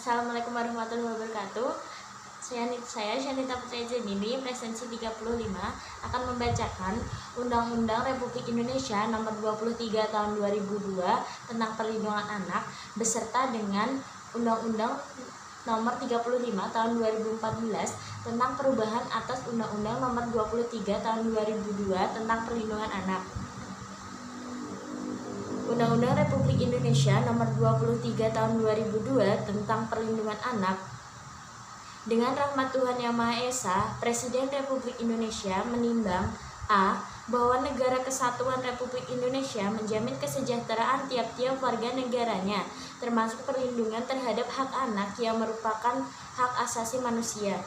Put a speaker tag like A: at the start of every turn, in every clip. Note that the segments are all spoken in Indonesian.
A: Assalamualaikum warahmatullahi wabarakatuh. Saya Syanita Putri Jenini, presensi 35, akan membacakan Undang-Undang Republik Indonesia Nomor 23 Tahun 2002 tentang Perlindungan Anak beserta dengan Undang-Undang Nomor 35 Tahun 2014 tentang perubahan atas Undang-Undang Nomor 23 Tahun 2002 tentang Perlindungan Anak. Undang-Undang Republik Indonesia Nomor 23 Tahun 2002 tentang Perlindungan Anak. Dengan rahmat Tuhan Yang Maha Esa, Presiden Republik Indonesia menimbang A. Bahwa Negara Kesatuan Republik Indonesia menjamin kesejahteraan tiap-tiap warga negaranya, termasuk perlindungan terhadap hak anak yang merupakan hak asasi manusia.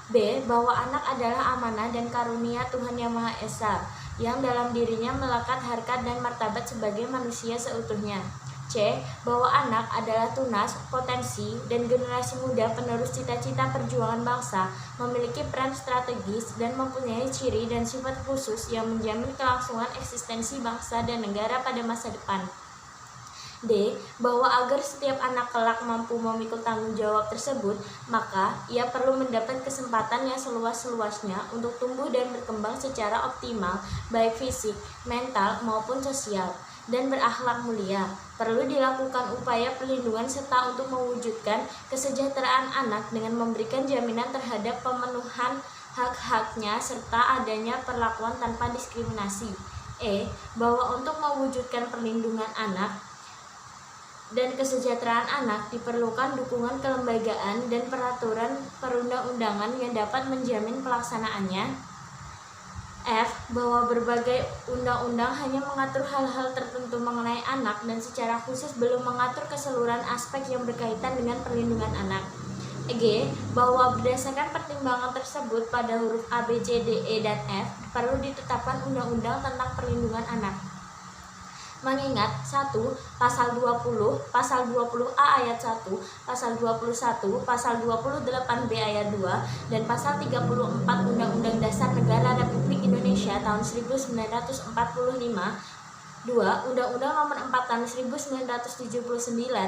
A: B. Bahwa anak adalah amanah dan karunia Tuhan Yang Maha Esa, yang dalam dirinya melekat harkat dan martabat sebagai manusia seutuhnya. C. Bahwa anak adalah tunas, potensi, dan generasi muda penerus cita-cita perjuangan bangsa, memiliki peran strategis dan mempunyai ciri dan sifat khusus yang menjamin kelangsungan eksistensi bangsa dan negara pada masa depan. D. Bahwa agar setiap anak kelak mampu memikul tanggung jawab tersebut, maka ia perlu mendapat kesempatan yang seluas-luasnya untuk tumbuh dan berkembang secara optimal, baik fisik, mental, maupun sosial, dan berakhlak mulia. Perlu dilakukan upaya perlindungan serta untuk mewujudkan kesejahteraan anak dengan memberikan jaminan terhadap pemenuhan hak-haknya serta adanya perlakuan tanpa diskriminasi. E. Bahwa untuk mewujudkan perlindungan anak dan kesejahteraan anak diperlukan dukungan kelembagaan dan peraturan perundang-undangan yang dapat menjamin pelaksanaannya. F. Bahwa berbagai undang-undang hanya mengatur hal-hal tertentu mengenai anak dan secara khusus belum mengatur keseluruhan aspek yang berkaitan dengan perlindungan anak. G. Bahwa berdasarkan pertimbangan tersebut pada huruf A, B, C, D, E, dan F perlu ditetapkan undang-undang tentang perlindungan anak. Mengingat 1. Pasal 20, Pasal 20A ayat 1, Pasal 21, Pasal 28B ayat 2, dan Pasal 34 Undang-Undang Dasar Negara Republik Indonesia tahun 1945, 2. Undang-Undang Nomor 4 tahun 1979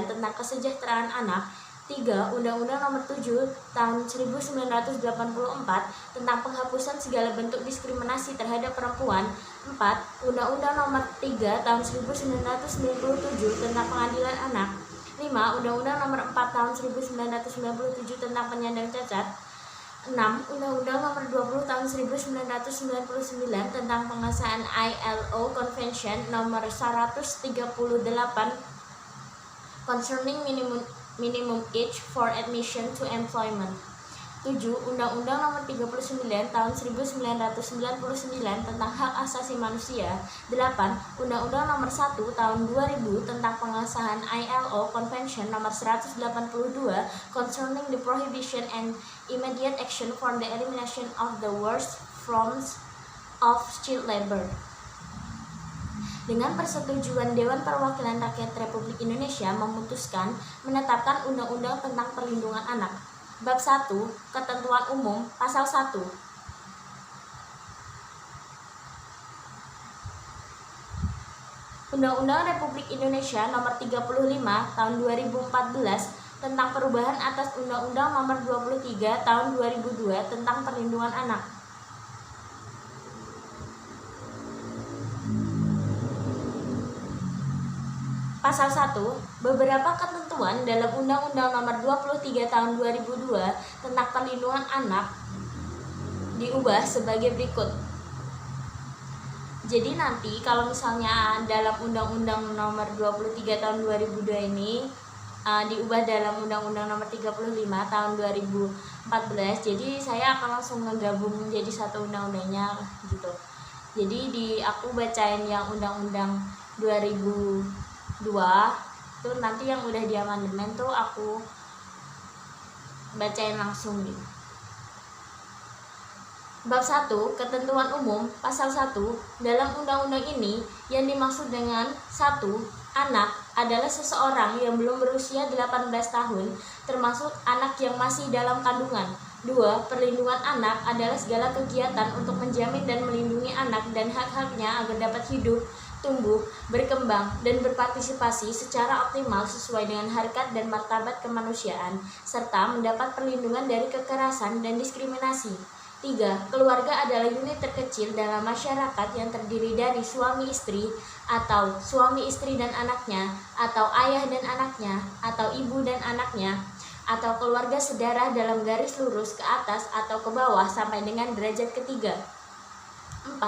A: tentang Kesejahteraan Anak, 3. Undang-Undang Nomor 7 tahun 1984 tentang penghapusan segala bentuk diskriminasi terhadap perempuan, 4. Undang-Undang Nomor 3 tahun 1997 tentang Pengadilan Anak, 5. Undang-Undang Nomor 4 tahun 1997 tentang penyandang cacat, 6. Undang-Undang Nomor 20 tahun 1999 tentang pengesahan ILO Convention Nomor 138 concerning minimum age for admission to employment. 7. Undang-Undang Nomor 39 tahun 1999 tentang hak asasi manusia. 8. Undang-Undang Nomor 1 tahun 2000 tentang pengesahan ILO Convention Nomor 182 concerning the prohibition and immediate action for the elimination of the worst forms of child labor. Dengan persetujuan Dewan Perwakilan Rakyat Republik Indonesia memutuskan menetapkan Undang-Undang tentang Perlindungan Anak. Bab 1. Ketentuan Umum. Pasal 1. Undang-Undang Republik Indonesia Nomor 35 Tahun 2014 tentang perubahan atas Undang-Undang Nomor 23 Tahun 2002 tentang Perlindungan Anak. Pasal 1. Beberapa ketentuan dalam Undang-Undang Nomor 23 Tahun 2002 tentang Perlindungan Anak diubah sebagai berikut. Jadi nanti kalau misalnya dalam Undang-Undang Nomor 23 Tahun 2002 ini diubah dalam Undang-Undang Nomor 35 Tahun 2014, jadi saya akan langsung ngegabung menjadi satu undang-undangnya gitu. Jadi aku bacain yang Undang-Undang 2002 tuh, nanti yang udah di amandemen tuh aku bacain langsung gitu. Bab 1. Ketentuan Umum. Pasal 1. Dalam undang-undang ini yang dimaksud dengan 1. Anak adalah seseorang yang belum berusia 18 tahun, termasuk anak yang masih dalam kandungan. 2. Perlindungan anak adalah segala kegiatan untuk menjamin dan melindungi anak dan hak-haknya agar dapat hidup, tumbuh, berkembang, dan berpartisipasi secara optimal sesuai dengan harkat dan martabat kemanusiaan, serta mendapat perlindungan dari kekerasan dan diskriminasi. 3. Keluarga adalah unit terkecil dalam masyarakat yang terdiri dari suami istri, atau suami istri dan anaknya, atau ayah dan anaknya, atau ibu dan anaknya, atau keluarga sedarah dalam garis lurus ke atas atau ke bawah sampai dengan derajat ketiga. 4.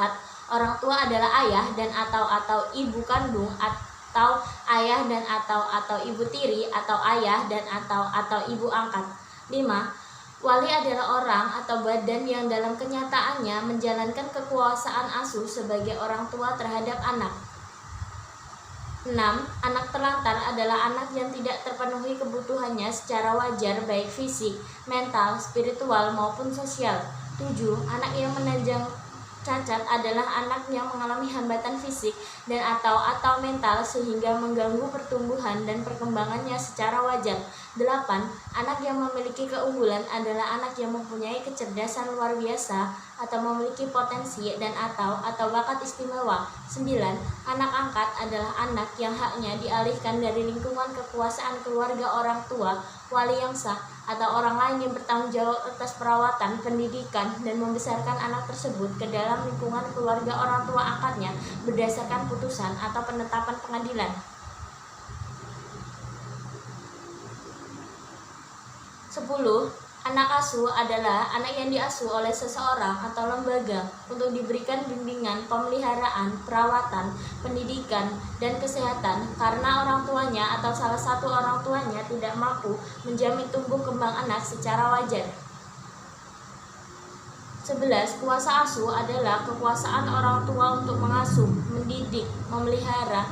A: Orang tua adalah ayah dan atau ibu kandung, atau ayah dan atau ibu tiri, atau ayah dan atau ibu angkat. 5. Wali adalah orang atau badan yang dalam kenyataannya menjalankan kekuasaan asuh sebagai orang tua terhadap anak. 6. Anak terlantar adalah anak yang tidak terpenuhi kebutuhannya secara wajar baik fisik, mental, spiritual maupun sosial. 7. Anak yang menanjang cacat adalah anak yang mengalami hambatan fisik dan atau mental sehingga mengganggu pertumbuhan dan perkembangannya secara wajar. 8. Anak yang memiliki keunggulan adalah anak yang mempunyai kecerdasan luar biasa atau memiliki potensi dan atau bakat istimewa. 9. Anak angkat adalah anak yang haknya dialihkan dari lingkungan kekuasaan keluarga orang tua, wali yang sah, atau orang lain yang bertanggung jawab atas perawatan, pendidikan, dan membesarkan anak tersebut ke dalam lingkungan keluarga orang tua angkatnya berdasarkan putusan atau penetapan pengadilan. 10. Anak asuh adalah anak yang diasuh oleh seseorang atau lembaga untuk diberikan bimbingan, pemeliharaan, perawatan, pendidikan, dan kesehatan karena orang tuanya atau salah satu orang tuanya tidak mampu menjamin tumbuh kembang anak secara wajar. 11. Kuasa asuh adalah kekuasaan orang tua untuk mengasuh, mendidik, memelihara,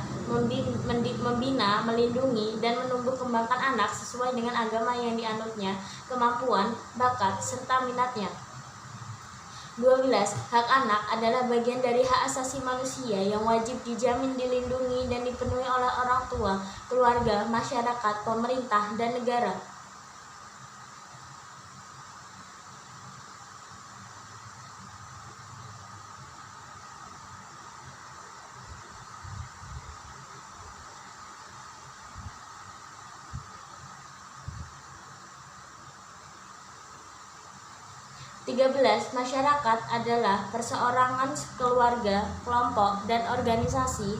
A: membina, melindungi, dan menumbuh kembangkan anak sesuai dengan agama yang dianutnya, kemampuan, bakat, serta minatnya. 12. Hak anak adalah bagian dari hak asasi manusia yang wajib dijamin, dilindungi, dan dipenuhi oleh orang tua, keluarga, masyarakat, pemerintah, dan negara. Masyarakat adalah perseorangan, keluarga, kelompok, dan organisasi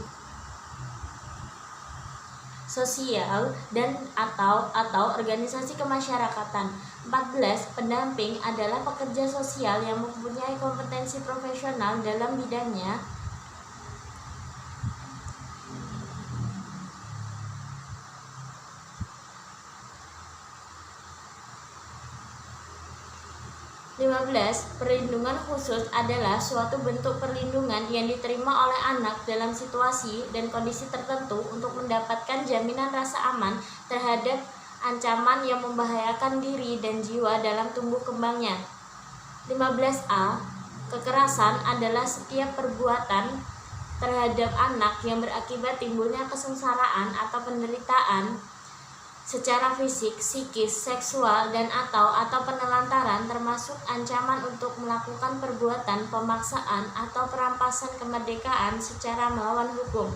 A: sosial dan atau organisasi kemasyarakatan. 14. Pendamping adalah pekerja sosial yang mempunyai kompetensi profesional dalam bidangnya. 15. Perlindungan khusus adalah suatu bentuk perlindungan yang diterima oleh anak dalam situasi dan kondisi tertentu untuk mendapatkan jaminan rasa aman terhadap ancaman yang membahayakan diri dan jiwa dalam tumbuh kembangnya. 15A. Kekerasan adalah setiap perbuatan terhadap anak yang berakibat timbulnya kesengsaraan atau penderitaan secara fisik, psikis, seksual, dan atau penelantaran, termasuk ancaman untuk melakukan perbuatan pemaksaan atau perampasan kemerdekaan secara melawan hukum.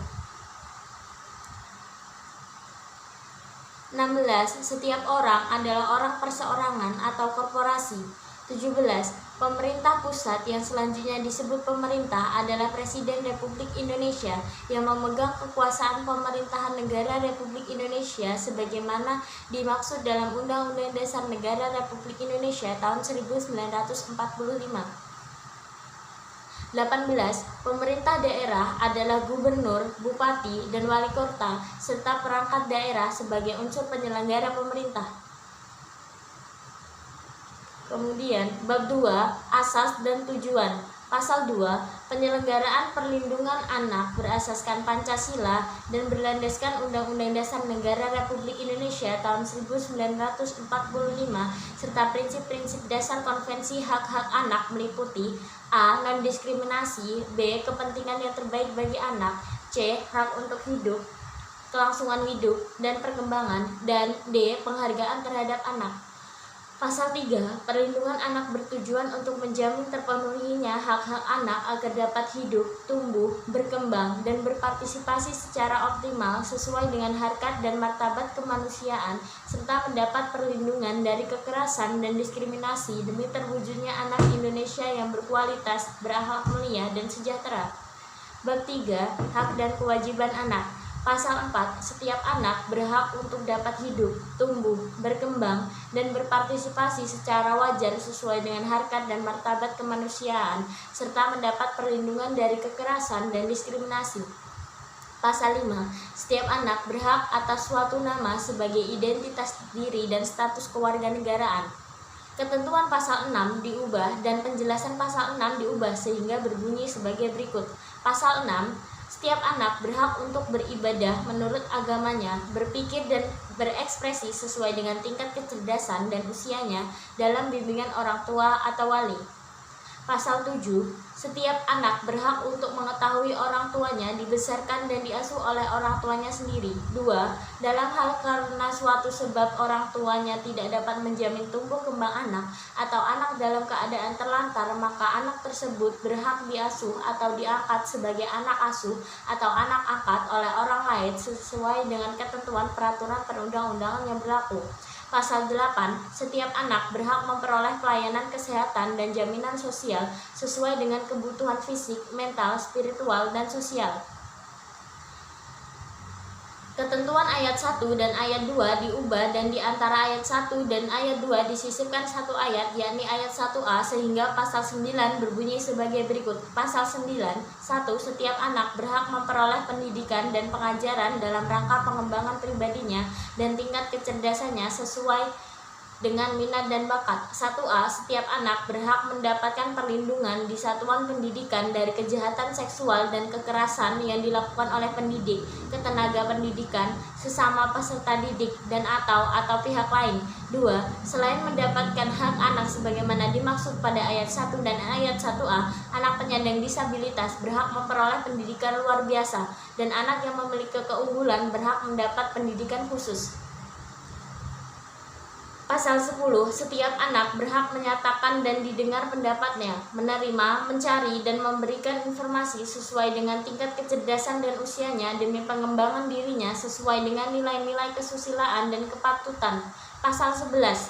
A: 16. Setiap orang adalah orang perseorangan atau korporasi. 17. Pemerintah pusat yang selanjutnya disebut pemerintah adalah Presiden Republik Indonesia yang memegang kekuasaan pemerintahan negara Republik Indonesia sebagaimana dimaksud dalam Undang-Undang Dasar Negara Republik Indonesia tahun 1945. 18. Pemerintah daerah adalah gubernur, bupati, dan wali kota serta perangkat daerah sebagai unsur penyelenggara pemerintah. Kemudian, bab 2, asas dan tujuan. Pasal 2, penyelenggaraan perlindungan anak berasaskan Pancasila dan berlandaskan Undang-Undang Dasar Negara Republik Indonesia tahun 1945 serta prinsip-prinsip dasar Konvensi Hak-Hak Anak meliputi A. Non-diskriminasi, B. Kepentingan yang terbaik bagi anak, C. Hak untuk hidup, kelangsungan hidup, dan perkembangan, dan D. Penghargaan terhadap anak. Pasal 3, perlindungan anak bertujuan untuk menjamin terpenuhinya hak-hak anak agar dapat hidup, tumbuh, berkembang, dan berpartisipasi secara optimal sesuai dengan harkat dan martabat kemanusiaan, serta mendapat perlindungan dari kekerasan dan diskriminasi demi terwujudnya anak Indonesia yang berkualitas, berakhlak mulia, dan sejahtera. Bab 3, hak dan kewajiban anak. Pasal 4, setiap anak berhak untuk dapat hidup, tumbuh, berkembang, dan berpartisipasi secara wajar sesuai dengan harkat dan martabat kemanusiaan, serta mendapat perlindungan dari kekerasan dan diskriminasi. Pasal 5, setiap anak berhak atas suatu nama sebagai identitas diri dan status kewarganegaraan. Ketentuan pasal 6 diubah dan penjelasan pasal 6 diubah sehingga berbunyi sebagai berikut. Pasal 6, setiap anak berhak untuk beribadah menurut agamanya, berpikir dan berekspresi sesuai dengan tingkat kecerdasan dan usianya dalam bimbingan orang tua atau wali. Pasal 7, setiap anak berhak untuk mengetahui orang tuanya dibesarkan dan diasuh oleh orang tuanya sendiri. 2. Dalam hal karena suatu sebab orang tuanya tidak dapat menjamin tumbuh kembang anak atau anak dalam keadaan terlantar, maka anak tersebut berhak diasuh atau diangkat sebagai anak asuh atau anak angkat oleh orang lain sesuai dengan ketentuan peraturan perundang-undangan yang berlaku. Pasal 8, setiap anak berhak memperoleh pelayanan kesehatan dan jaminan sosial sesuai dengan kebutuhan fisik, mental, spiritual, dan sosial. Ketentuan ayat 1 dan ayat 2 diubah dan di antara ayat 1 dan ayat 2 disisipkan satu ayat, yakni ayat 1A, sehingga pasal 9 berbunyi sebagai berikut. Pasal 9, 1. Setiap anak berhak memperoleh pendidikan dan pengajaran dalam rangka pengembangan pribadinya dan tingkat kecerdasannya sesuai dengan minat dan bakat. 1A. Setiap anak berhak mendapatkan perlindungan di satuan pendidikan dari kejahatan seksual dan kekerasan yang dilakukan oleh pendidik, ketenaga pendidikan, sesama peserta didik, dan atau pihak lain. 2. Selain mendapatkan hak anak sebagaimana dimaksud pada ayat 1 dan ayat 1A, anak penyandang disabilitas berhak memperoleh pendidikan luar biasa, dan anak yang memiliki keunggulan berhak mendapat pendidikan khusus. Pasal 10, setiap anak berhak menyatakan dan didengar pendapatnya, menerima, mencari, dan memberikan informasi sesuai dengan tingkat kecerdasan dan usianya demi pengembangan dirinya sesuai dengan nilai-nilai kesusilaan dan kepatutan. Pasal 11,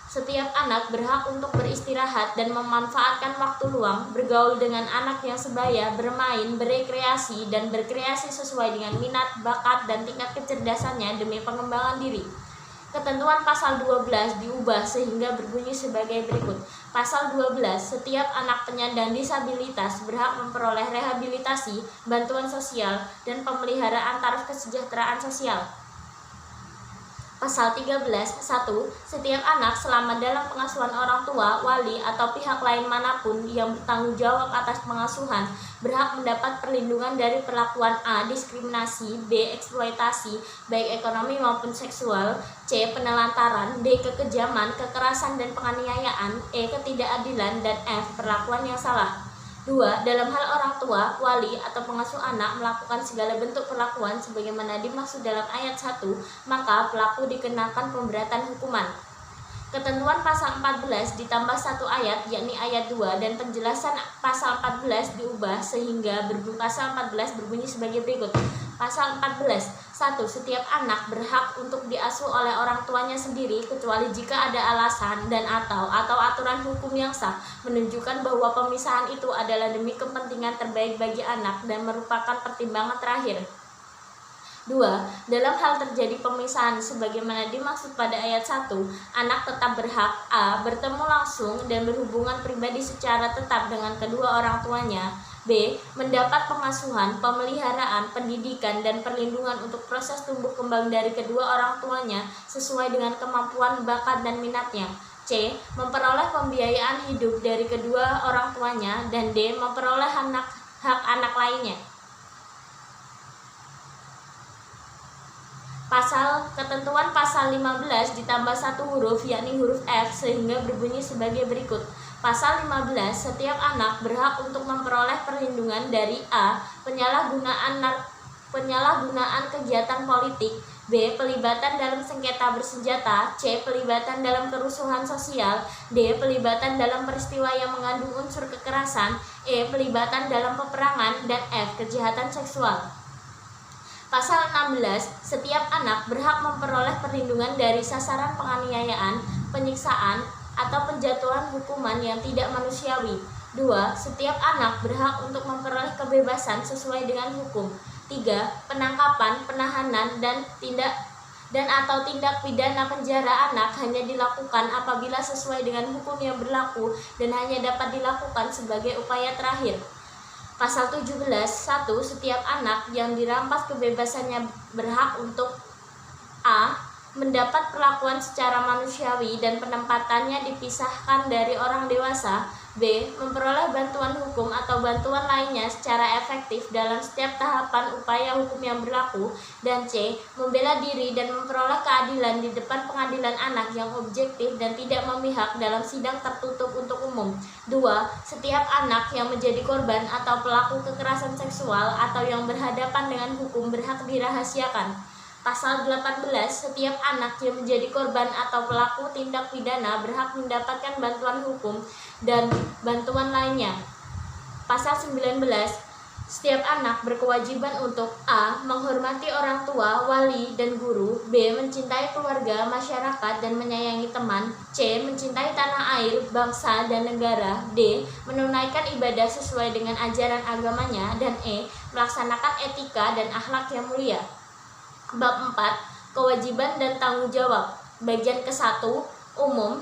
A: setiap anak berhak untuk beristirahat dan memanfaatkan waktu luang, bergaul dengan anak yang sebaya, bermain, berekreasi, dan berkreasi sesuai dengan minat, bakat, dan tingkat kecerdasannya demi pengembangan diri. Ketentuan pasal 12 diubah sehingga berbunyi sebagai berikut. Pasal 12, setiap anak penyandang disabilitas berhak memperoleh rehabilitasi, bantuan sosial, dan pemeliharaan taraf kesejahteraan sosial. Pasal 13, 1. Setiap anak selama dalam pengasuhan orang tua, wali, atau pihak lain manapun yang bertanggung jawab atas pengasuhan berhak mendapat perlindungan dari perlakuan A. Diskriminasi, B. Eksploitasi, baik ekonomi maupun seksual, C. Penelantaran, D. Kekejaman, kekerasan, dan penganiayaan, E. Ketidakadilan, dan F. Perlakuan yang salah. 2. Dalam hal orang tua, wali, atau pengasuh anak melakukan segala bentuk perlakuan sebagaimana dimaksud dalam ayat 1, maka pelaku dikenakan pemberatan hukuman. Ketentuan pasal 14 ditambah satu ayat, yakni ayat 2, dan penjelasan pasal 14 diubah sehingga pasal 14 berbunyi sebagai berikut. Pasal 14, 1. Setiap anak berhak untuk diasuh oleh orang tuanya sendiri kecuali jika ada alasan dan atau aturan hukum yang sah menunjukkan bahwa pemisahan itu adalah demi kepentingan terbaik bagi anak dan merupakan pertimbangan terakhir. 2. Dalam hal terjadi pemisahan sebagaimana dimaksud pada ayat 1, anak tetap berhak A. Bertemu langsung dan berhubungan pribadi secara tetap dengan kedua orang tuanya, B. Mendapat pengasuhan, pemeliharaan, pendidikan, dan perlindungan untuk proses tumbuh kembang dari kedua orang tuanya sesuai dengan kemampuan, bakat, dan minatnya, C. Memperoleh pembiayaan hidup dari kedua orang tuanya, dan D. Memperoleh hak anak lainnya. Ketentuan pasal 15 ditambah satu huruf, yakni huruf F, sehingga berbunyi sebagai berikut. Pasal 15, setiap anak berhak untuk memperoleh perlindungan dari A. Penyalahgunaan kegiatan politik, B. Pelibatan dalam sengketa bersenjata. C. Pelibatan dalam kerusuhan sosial. D. Pelibatan dalam peristiwa yang mengandung unsur kekerasan. E. Pelibatan dalam peperangan. Dan F. Kejahatan seksual. Pasal 16. Setiap anak berhak memperoleh perlindungan dari sasaran penganiayaan, penyiksaan, atau penjatuhan hukuman yang tidak manusiawi. 2. Setiap anak berhak untuk memperoleh kebebasan sesuai dengan hukum. 3. Penangkapan, penahanan, dan atau tindak pidana penjara anak hanya dilakukan apabila sesuai dengan hukum yang berlaku dan hanya dapat dilakukan sebagai upaya terakhir. Pasal 17. 1. Setiap anak yang dirampas kebebasannya berhak untuk A. Mendapat perlakuan secara manusiawi dan penempatannya dipisahkan dari orang dewasa. B. Memperoleh bantuan hukum atau bantuan lainnya secara efektif dalam setiap tahapan upaya hukum yang berlaku. Dan C. Membela diri dan memperoleh keadilan di depan pengadilan anak yang objektif dan tidak memihak dalam sidang tertutup untuk umum. 2. Setiap anak yang menjadi korban atau pelaku kekerasan seksual atau yang berhadapan dengan hukum berhak dirahasiakan. Pasal 18. Setiap anak yang menjadi korban atau pelaku tindak pidana berhak mendapatkan bantuan hukum dan bantuan lainnya. Pasal 19. Setiap anak berkewajiban untuk A. Menghormati orang tua, wali, dan guru. B. Mencintai keluarga, masyarakat, dan menyayangi teman. C. Mencintai tanah air, bangsa, dan negara. D. Menunaikan ibadah sesuai dengan ajaran agamanya. Dan E. Melaksanakan etika dan akhlak yang mulia. Bab 4. Kewajiban dan tanggung jawab. Bagian ke-1. Umum.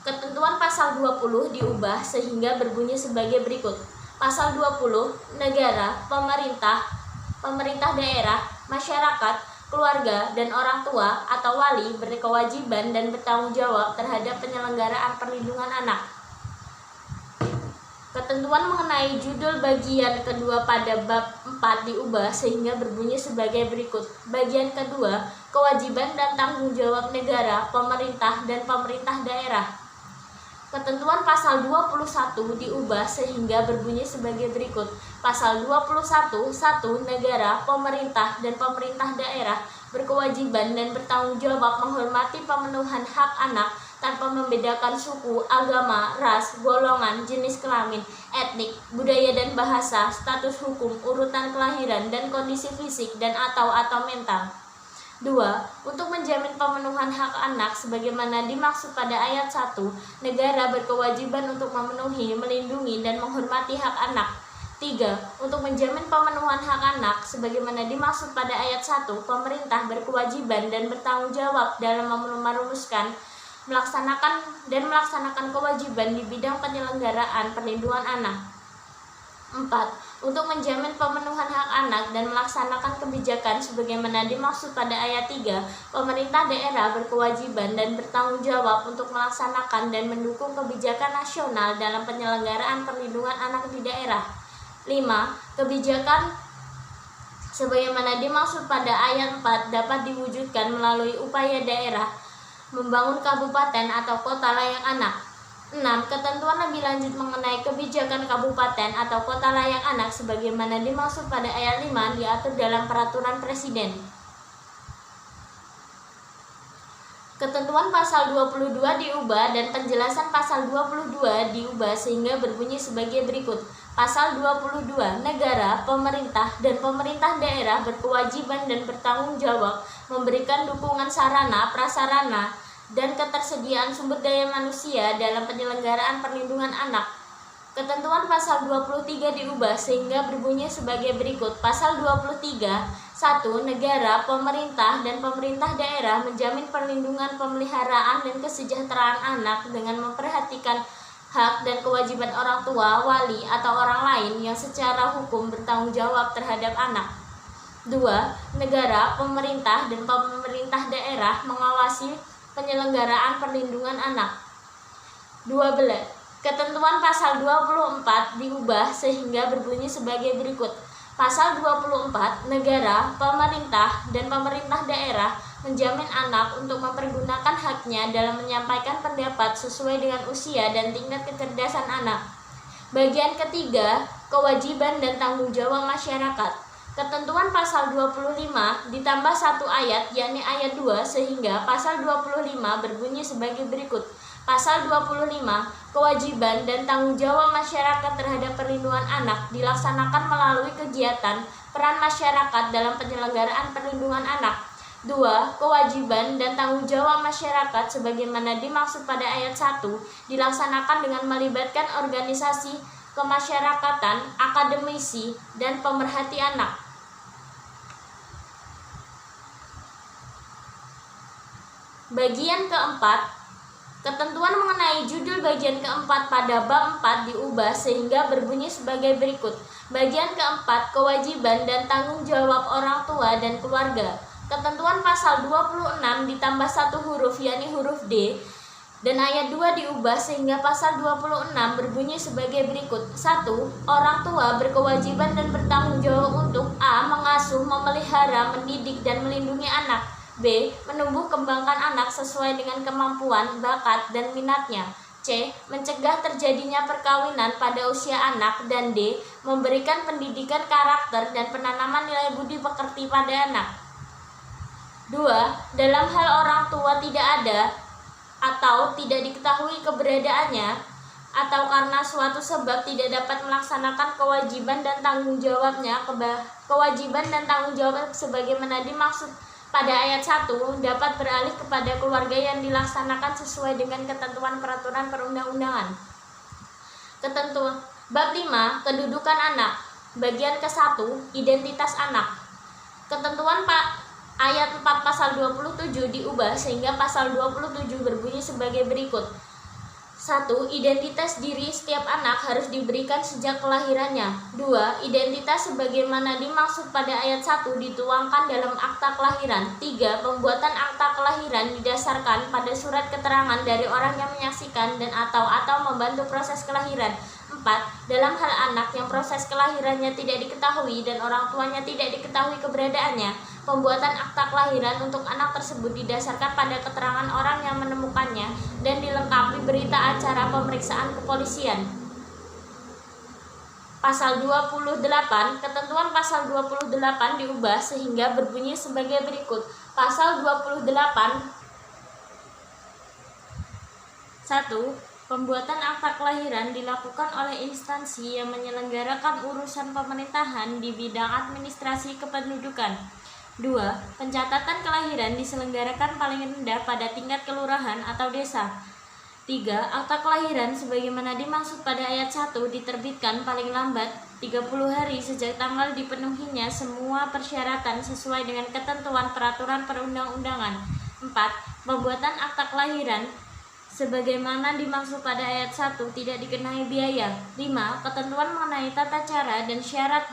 A: Ketentuan pasal 20 diubah sehingga berbunyi sebagai berikut. Pasal 20. Negara, pemerintah daerah, masyarakat, keluarga, dan orang tua atau wali berkewajiban dan bertanggung jawab terhadap penyelenggaraan perlindungan anak. Ketentuan mengenai judul bagian kedua pada bab 4 diubah sehingga berbunyi sebagai berikut. Bagian kedua, kewajiban dan tanggung jawab negara, pemerintah, dan pemerintah daerah. Ketentuan pasal 21 diubah sehingga berbunyi sebagai berikut. Pasal 21. 1. Negara, pemerintah, dan pemerintah daerah berkewajiban dan bertanggung jawab menghormati pemenuhan hak anak tanpa membedakan suku, agama, ras, golongan, jenis kelamin, etnik, budaya dan bahasa, status hukum, urutan kelahiran, dan kondisi fisik dan atau mental. 2. Untuk menjamin pemenuhan hak anak sebagaimana dimaksud pada ayat 1, negara berkewajiban untuk memenuhi, melindungi, dan menghormati hak anak. 3. Untuk menjamin pemenuhan hak anak sebagaimana dimaksud pada ayat 1, pemerintah berkewajiban dan bertanggung jawab dalam merumuskan, melaksanakan kewajiban di bidang penyelenggaraan perlindungan anak. 4. Untuk menjamin pemenuhan hak anak dan melaksanakan kebijakan sebagaimana dimaksud pada ayat 3, pemerintah daerah berkewajiban dan bertanggung jawab untuk melaksanakan dan mendukung kebijakan nasional dalam penyelenggaraan perlindungan anak di daerah. 5. Kebijakan sebagaimana dimaksud pada ayat 4 dapat diwujudkan melalui upaya daerah membangun kabupaten atau kota layak anak. 6. Ketentuan lebih lanjut mengenai kebijakan kabupaten atau kota layak anak sebagaimana dimaksud pada ayat 5 diatur dalam peraturan presiden. Ketentuan pasal 22 diubah dan penjelasan pasal 22 diubah sehingga berbunyi sebagai berikut. Pasal 22. Negara, pemerintah, dan pemerintah daerah berkewajiban dan bertanggung jawab memberikan dukungan sarana, prasarana, dan ketersediaan sumber daya manusia dalam penyelenggaraan perlindungan anak. Ketentuan pasal 23 diubah sehingga berbunyi sebagai berikut. Pasal 23. 1. Negara, pemerintah, dan pemerintah daerah menjamin perlindungan, pemeliharaan, dan kesejahteraan anak dengan memperhatikan hak dan kewajiban orang tua, wali, atau orang lain yang secara hukum bertanggung jawab terhadap anak. 2. Negara, pemerintah, dan pemerintah daerah mengawasi penyelenggaraan perlindungan anak. 12. Ketentuan pasal 24 diubah sehingga berbunyi sebagai berikut. Pasal 24. Negara, pemerintah, dan pemerintah daerah menjamin anak untuk mempergunakan haknya dalam menyampaikan pendapat sesuai dengan usia dan tingkat kecerdasan anak. Bagian ketiga, kewajiban dan tanggung jawab masyarakat. Ketentuan pasal 25 ditambah 1 ayat, yakni ayat 2, sehingga pasal 25 berbunyi sebagai berikut. Pasal 25, kewajiban dan tanggung jawab masyarakat terhadap perlindungan anak dilaksanakan melalui kegiatan peran masyarakat dalam penyelenggaraan perlindungan anak. 2. Kewajiban dan tanggung jawab masyarakat sebagaimana dimaksud pada ayat 1 dilaksanakan dengan melibatkan organisasi kemasyarakatan, akademisi, dan pemerhati anak. Bagian keempat, ketentuan mengenai judul bagian keempat pada bab 4 diubah sehingga berbunyi sebagai berikut. Bagian keempat, kewajiban dan tanggung jawab orang tua dan keluarga. Ketentuan pasal 26 ditambah 1 huruf, yakni huruf D, dan ayat 2 diubah sehingga pasal 26 berbunyi sebagai berikut. 1. Orang tua berkewajiban dan bertanggung jawab untuk A. Mengasuh, memelihara, mendidik, dan melindungi anak. B. Menumbuh kembangkan anak sesuai dengan kemampuan, bakat, dan minatnya. C. Mencegah terjadinya perkawinan pada usia anak. Dan D. Memberikan pendidikan karakter dan penanaman nilai budi pekerti pada anak. 2. Dalam hal orang tua tidak ada atau tidak diketahui keberadaannya, atau karena suatu sebab tidak dapat melaksanakan kewajiban dan tanggung jawabnya, kewajiban dan tanggung jawab sebagaimana dimaksud pada ayat 1 dapat beralih kepada keluarga yang dilaksanakan sesuai dengan ketentuan peraturan perundang-undangan. Ketentuan bab 5, kedudukan anak. Bagian ke-1, identitas anak. Ketentuan ayat 4 pasal 27 diubah sehingga pasal 27 berbunyi sebagai berikut. 1. Identitas diri setiap anak harus diberikan sejak kelahirannya. 2. Identitas sebagaimana dimaksud pada ayat 1 dituangkan dalam akta kelahiran. 3. Pembuatan akta kelahiran didasarkan pada surat keterangan dari orang yang menyaksikan dan atau membantu proses kelahiran. 4. Dalam hal anak yang proses kelahirannya tidak diketahui dan orang tuanya tidak diketahui keberadaannya, pembuatan akta kelahiran untuk anak tersebut didasarkan pada keterangan orang yang menemukannya dan dilengkapi berita acara pemeriksaan kepolisian. Pasal 28, ketentuan pasal 28 diubah sehingga berbunyi sebagai berikut. Pasal 28 1. Pembuatan akta kelahiran dilakukan oleh instansi yang menyelenggarakan urusan pemerintahan di bidang administrasi kependudukan. 2. Pencatatan kelahiran diselenggarakan paling rendah pada tingkat kelurahan atau desa. 3. Akta kelahiran sebagaimana dimaksud pada ayat 1 diterbitkan paling lambat 30 hari sejak tanggal dipenuhinya semua persyaratan sesuai dengan ketentuan peraturan perundang-undangan. 4. Pembuatan akta kelahiran sebagaimana dimaksud pada ayat 1 tidak dikenai biaya. 5. Ketentuan mengenai tata cara dan syarat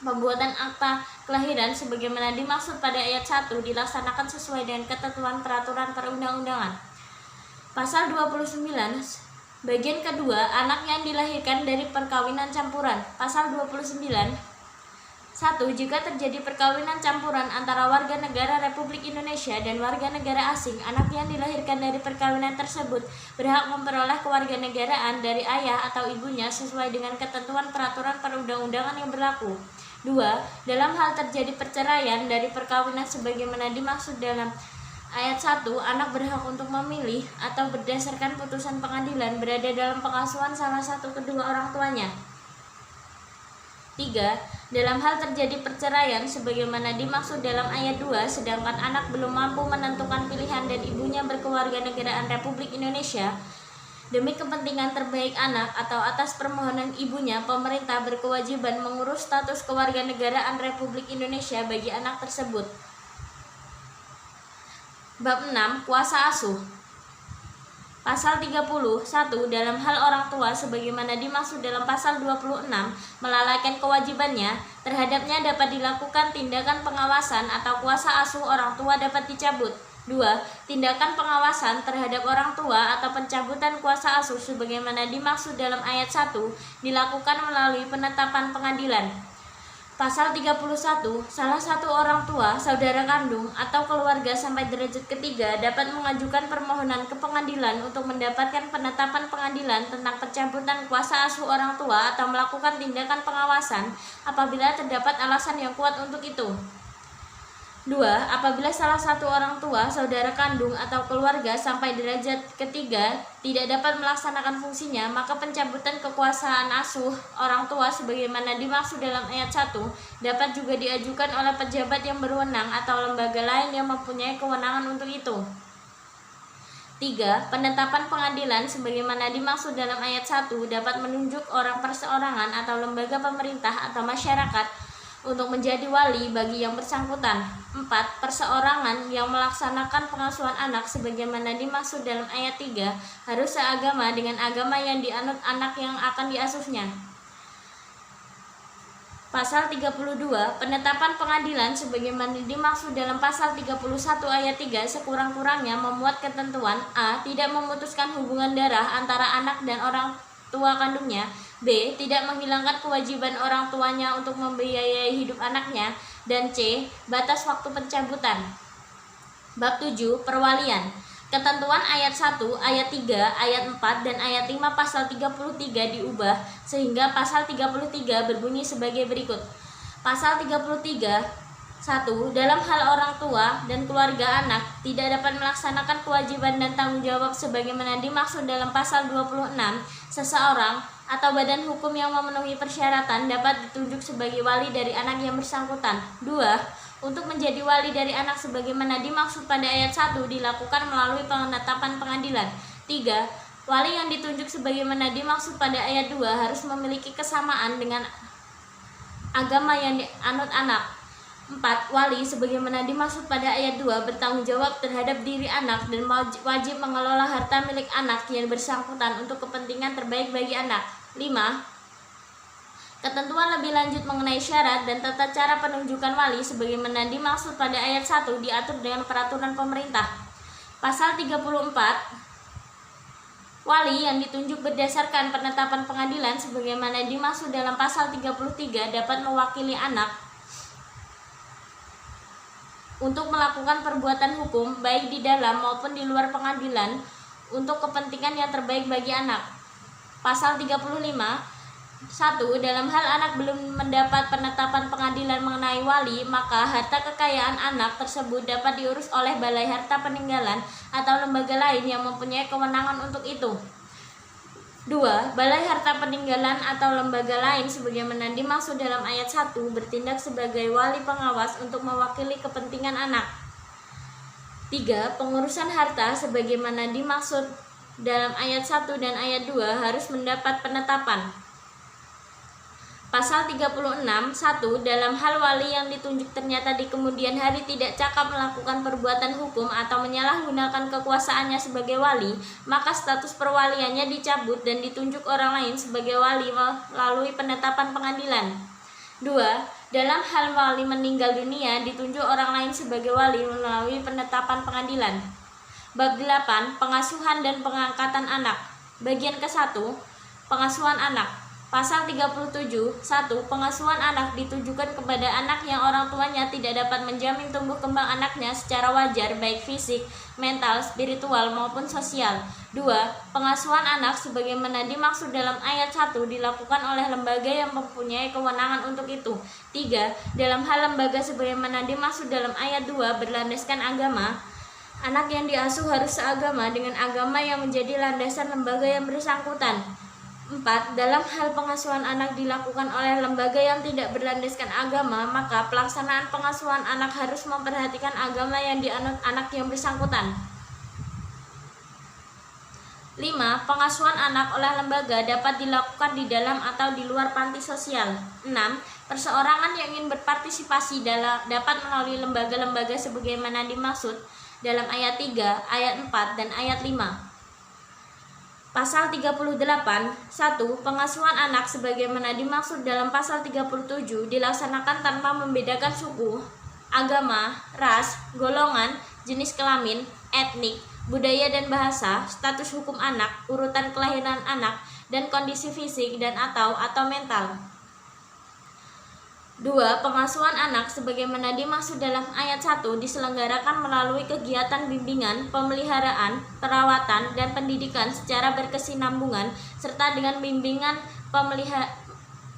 A: pembuatan akta kelahiran sebagaimana dimaksud pada ayat 1 dilaksanakan sesuai dengan ketentuan peraturan perundang-undangan. Pasal 29, bagian kedua, anak yang dilahirkan dari perkawinan campuran. Pasal 29 1. Jika terjadi perkawinan campuran antara warga negara Republik Indonesia dan warga negara asing, anak yang dilahirkan dari perkawinan tersebut berhak memperoleh kewarganegaraan dari ayah atau ibunya sesuai dengan ketentuan peraturan perundang-undangan yang berlaku. 2. Dalam hal terjadi perceraian dari perkawinan sebagaimana dimaksud dalam ayat 1, anak berhak untuk memilih atau berdasarkan putusan pengadilan berada dalam pengasuhan salah satu kedua orang tuanya. 3. Dalam hal terjadi perceraian sebagaimana dimaksud dalam ayat 2, sedangkan anak belum mampu menentukan pilihan dan ibunya berkewarganegaraan Republik Indonesia, demi kepentingan terbaik anak atau atas permohonan ibunya, pemerintah berkewajiban mengurus status kewarganegaraan Republik Indonesia bagi anak tersebut. Bab 6, kuasa asuh. Pasal 31, dalam hal orang tua sebagaimana dimaksud dalam pasal 26 melalaikan kewajibannya, terhadapnya dapat dilakukan tindakan pengawasan atau kuasa asuh orang tua dapat dicabut. 2. Tindakan pengawasan terhadap orang tua atau pencabutan kuasa asuh sebagaimana dimaksud dalam ayat 1 dilakukan melalui penetapan pengadilan. Pasal 31, salah satu orang tua, saudara kandung, atau keluarga sampai derajat ketiga dapat mengajukan permohonan ke pengadilan untuk mendapatkan penetapan pengadilan tentang pencabutan kuasa asuh orang tua atau melakukan tindakan pengawasan apabila terdapat alasan yang kuat untuk itu. 2. Apabila salah satu orang tua, saudara kandung, atau keluarga sampai derajat ketiga tidak dapat melaksanakan fungsinya, maka pencabutan kekuasaan asuh orang tua sebagaimana dimaksud dalam ayat 1 dapat juga diajukan oleh pejabat yang berwenang atau lembaga lain yang mempunyai kewenangan untuk itu. 3. Penetapan pengadilan sebagaimana dimaksud dalam ayat 1 dapat menunjuk orang perseorangan atau lembaga pemerintah atau masyarakat untuk menjadi wali bagi yang bersangkutan. 4. Perseorangan yang melaksanakan pengasuhan anak sebagaimana dimaksud dalam ayat 3 harus seagama dengan agama yang dianut anak yang akan diasuhnya. Pasal 32. Penetapan pengadilan sebagaimana dimaksud dalam pasal 31 ayat 3 sekurang-kurangnya memuat ketentuan a. Tidak memutuskan hubungan darah antara anak dan orang tua kandungnya. B. Tidak menghilangkan kewajiban orang tuanya untuk membiayai hidup anaknya. Dan C. Batas waktu pencabutan. Bab 7. Perwalian. Ketentuan ayat 1, ayat 3, ayat 4, dan ayat 5 pasal 33 diubah sehingga pasal 33 berbunyi sebagai berikut. Pasal 33 1. Dalam hal orang tua dan keluarga anak tidak dapat melaksanakan kewajiban dan tanggung jawab sebagaimana dimaksud dalam pasal 26, seseorang atau badan hukum yang memenuhi persyaratan dapat ditunjuk sebagai wali dari anak yang bersangkutan. 2. Untuk menjadi wali dari anak sebagaimana dimaksud pada ayat 1 dilakukan melalui penetapan pengadilan. 3. Wali yang ditunjuk sebagaimana dimaksud pada ayat 2 harus memiliki kesamaan dengan agama yang dianut anak. 4. Wali sebagaimana dimaksud pada ayat 2 bertanggung jawab terhadap diri anak dan wajib mengelola harta milik anak yang bersangkutan untuk kepentingan terbaik bagi anak. 5. Ketentuan lebih lanjut mengenai syarat dan tata cara penunjukan wali sebagaimana dimaksud pada ayat 1 diatur dengan peraturan pemerintah. Pasal 34. Wali yang ditunjuk berdasarkan penetapan pengadilan sebagaimana dimaksud dalam pasal 33 dapat mewakili anak untuk melakukan perbuatan hukum baik di dalam maupun di luar pengadilan untuk kepentingan yang terbaik bagi anak. Pasal 35. 1. Dalam hal anak belum mendapat penetapan pengadilan mengenai wali, maka harta kekayaan anak tersebut dapat diurus oleh Balai Harta Peninggalan atau lembaga lain yang mempunyai kewenangan untuk itu. 2. Balai Harta Peninggalan atau lembaga lain sebagaimana dimaksud dalam ayat 1 bertindak sebagai wali pengawas untuk mewakili kepentingan anak. 3. Pengurusan harta sebagaimana dimaksud dalam ayat 1 dan ayat 2 harus mendapat penetapan. Pasal 36. 1. Dalam hal wali yang ditunjuk ternyata di kemudian hari tidak cakap melakukan perbuatan hukum atau menyalahgunakan kekuasaannya sebagai wali, maka status perwaliannya dicabut dan ditunjuk orang lain sebagai wali melalui penetapan pengadilan. 2. Dalam hal wali meninggal dunia, ditunjuk orang lain sebagai wali melalui penetapan pengadilan. Bab 8. Pengasuhan dan pengangkatan anak. Bagian ke-1. Pengasuhan anak. Pasal 37. 1. Pengasuhan anak ditujukan kepada anak yang orang tuanya tidak dapat menjamin tumbuh kembang anaknya secara wajar baik fisik, mental, spiritual maupun sosial. 2. Pengasuhan anak sebagaimana dimaksud dalam ayat 1 dilakukan oleh lembaga yang mempunyai kewenangan untuk itu. 3. Dalam hal lembaga sebagaimana dimaksud dalam ayat 2 berlandaskan agama, anak yang diasuh harus seagama dengan agama yang menjadi landasan lembaga yang bersangkutan. 4. Dalam hal pengasuhan anak dilakukan oleh lembaga yang tidak berlandaskan agama, maka pelaksanaan pengasuhan anak harus memperhatikan agama yang dianut anak yang bersangkutan. 5. Pengasuhan anak oleh lembaga dapat dilakukan di dalam atau di luar panti sosial. 6. Perseorangan yang ingin berpartisipasi dapat melalui lembaga-lembaga sebagaimana dimaksud dalam ayat 3, ayat 4, dan ayat 5. Pasal 38. 1. Pengasuhan anak sebagaimana dimaksud dalam pasal 37 dilaksanakan tanpa membedakan suku, agama, ras, golongan, jenis kelamin, etnik, budaya dan bahasa, status hukum anak, urutan kelahiran anak, dan kondisi fisik dan atau mental. 2. Pengasuhan anak sebagaimana dimaksud dalam ayat 1 diselenggarakan melalui kegiatan bimbingan, pemeliharaan, perawatan, dan pendidikan secara berkesinambungan serta dengan bimbingan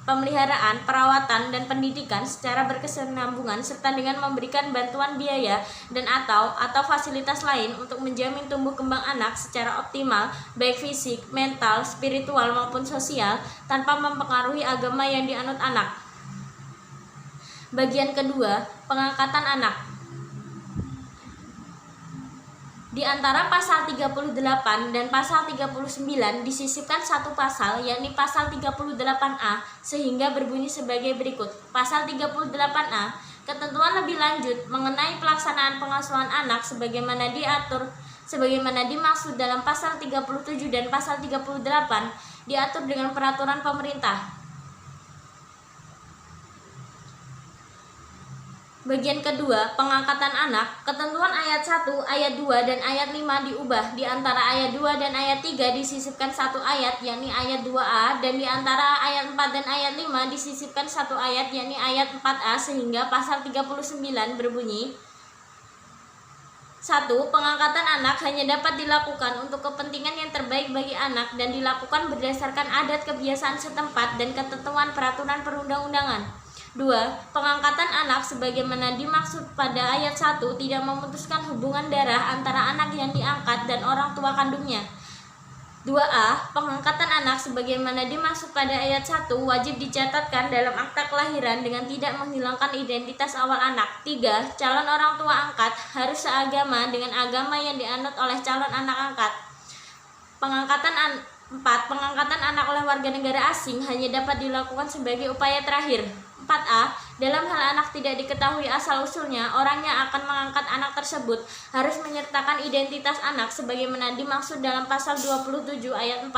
A: pemeliharaan, perawatan, dan pendidikan secara berkesinambungan serta dengan memberikan bantuan biaya dan atau fasilitas lain untuk menjamin tumbuh kembang anak secara optimal baik fisik, mental, spiritual maupun sosial tanpa mempengaruhi agama yang dianut anak. Bagian kedua, pengangkatan anak. Di antara pasal 38 dan pasal 39 disisipkan satu pasal, yakni pasal 38A, sehingga berbunyi sebagai berikut. Pasal 38A, ketentuan lebih lanjut mengenai pelaksanaan pengasuhan anak sebagaimana dimaksud dalam pasal 37 dan pasal 38 diatur dengan peraturan pemerintah. Bagian kedua, pengangkatan anak. Ketentuan ayat 1, ayat 2, dan ayat 5 diubah. Di antara ayat 2 dan ayat 3 disisipkan satu ayat, yakni ayat 2A, dan di antara ayat 4 dan ayat 5 disisipkan satu ayat, yakni ayat 4A, sehingga pasal 39 berbunyi: 1. Pengangkatan anak hanya dapat dilakukan untuk kepentingan yang terbaik bagi anak dan dilakukan berdasarkan adat kebiasaan setempat dan ketentuan peraturan perundang-undangan. 2. Pengangkatan anak sebagaimana dimaksud pada ayat 1 tidak memutuskan hubungan darah antara anak yang diangkat dan orang tua kandungnya. 2A. Pengangkatan anak sebagaimana dimaksud pada ayat 1 wajib dicatatkan dalam akta kelahiran dengan tidak menghilangkan identitas awal anak. 3. Calon orang tua angkat harus seagama dengan agama yang dianut oleh calon anak angkat. 4. Pengangkatan anak oleh warga negara asing hanya dapat dilakukan sebagai upaya terakhir. 4A. Dalam hal anak tidak diketahui asal-usulnya, orang yang akan mengangkat anak tersebut harus menyertakan identitas anak sebagaimana dimaksud dalam pasal 27 ayat 4.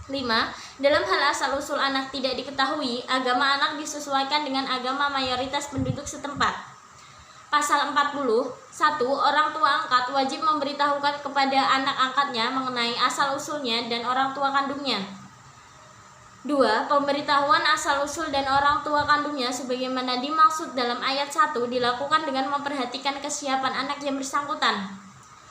A: 5. Dalam hal asal-usul anak tidak diketahui, agama anak disesuaikan dengan agama mayoritas penduduk setempat. Pasal 40. 1. Orang tua angkat wajib memberitahukan kepada anak angkatnya mengenai asal-usulnya dan orang tua kandungnya. 2. Pemberitahuan asal-usul dan orang tua kandungnya sebagaimana dimaksud dalam ayat 1 dilakukan dengan memperhatikan kesiapan anak yang bersangkutan.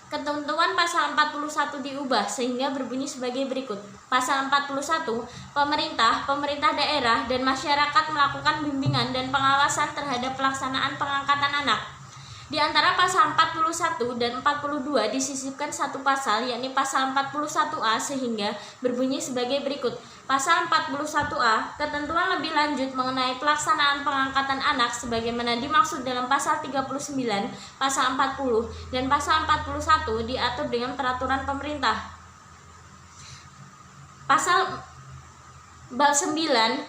A: Ketentuan pasal 41 diubah sehingga berbunyi sebagai berikut. Pasal 41, pemerintah daerah, dan masyarakat melakukan bimbingan dan pengawasan terhadap pelaksanaan pengangkatan anak. Di antara pasal 41 dan 42 disisipkan satu pasal, yakni pasal 41A, sehingga berbunyi sebagai berikut. Pasal 41A, ketentuan lebih lanjut mengenai pelaksanaan pengangkatan anak sebagaimana dimaksud dalam pasal 39, pasal 40, dan pasal 41 diatur dengan peraturan pemerintah. Pasal bab 9,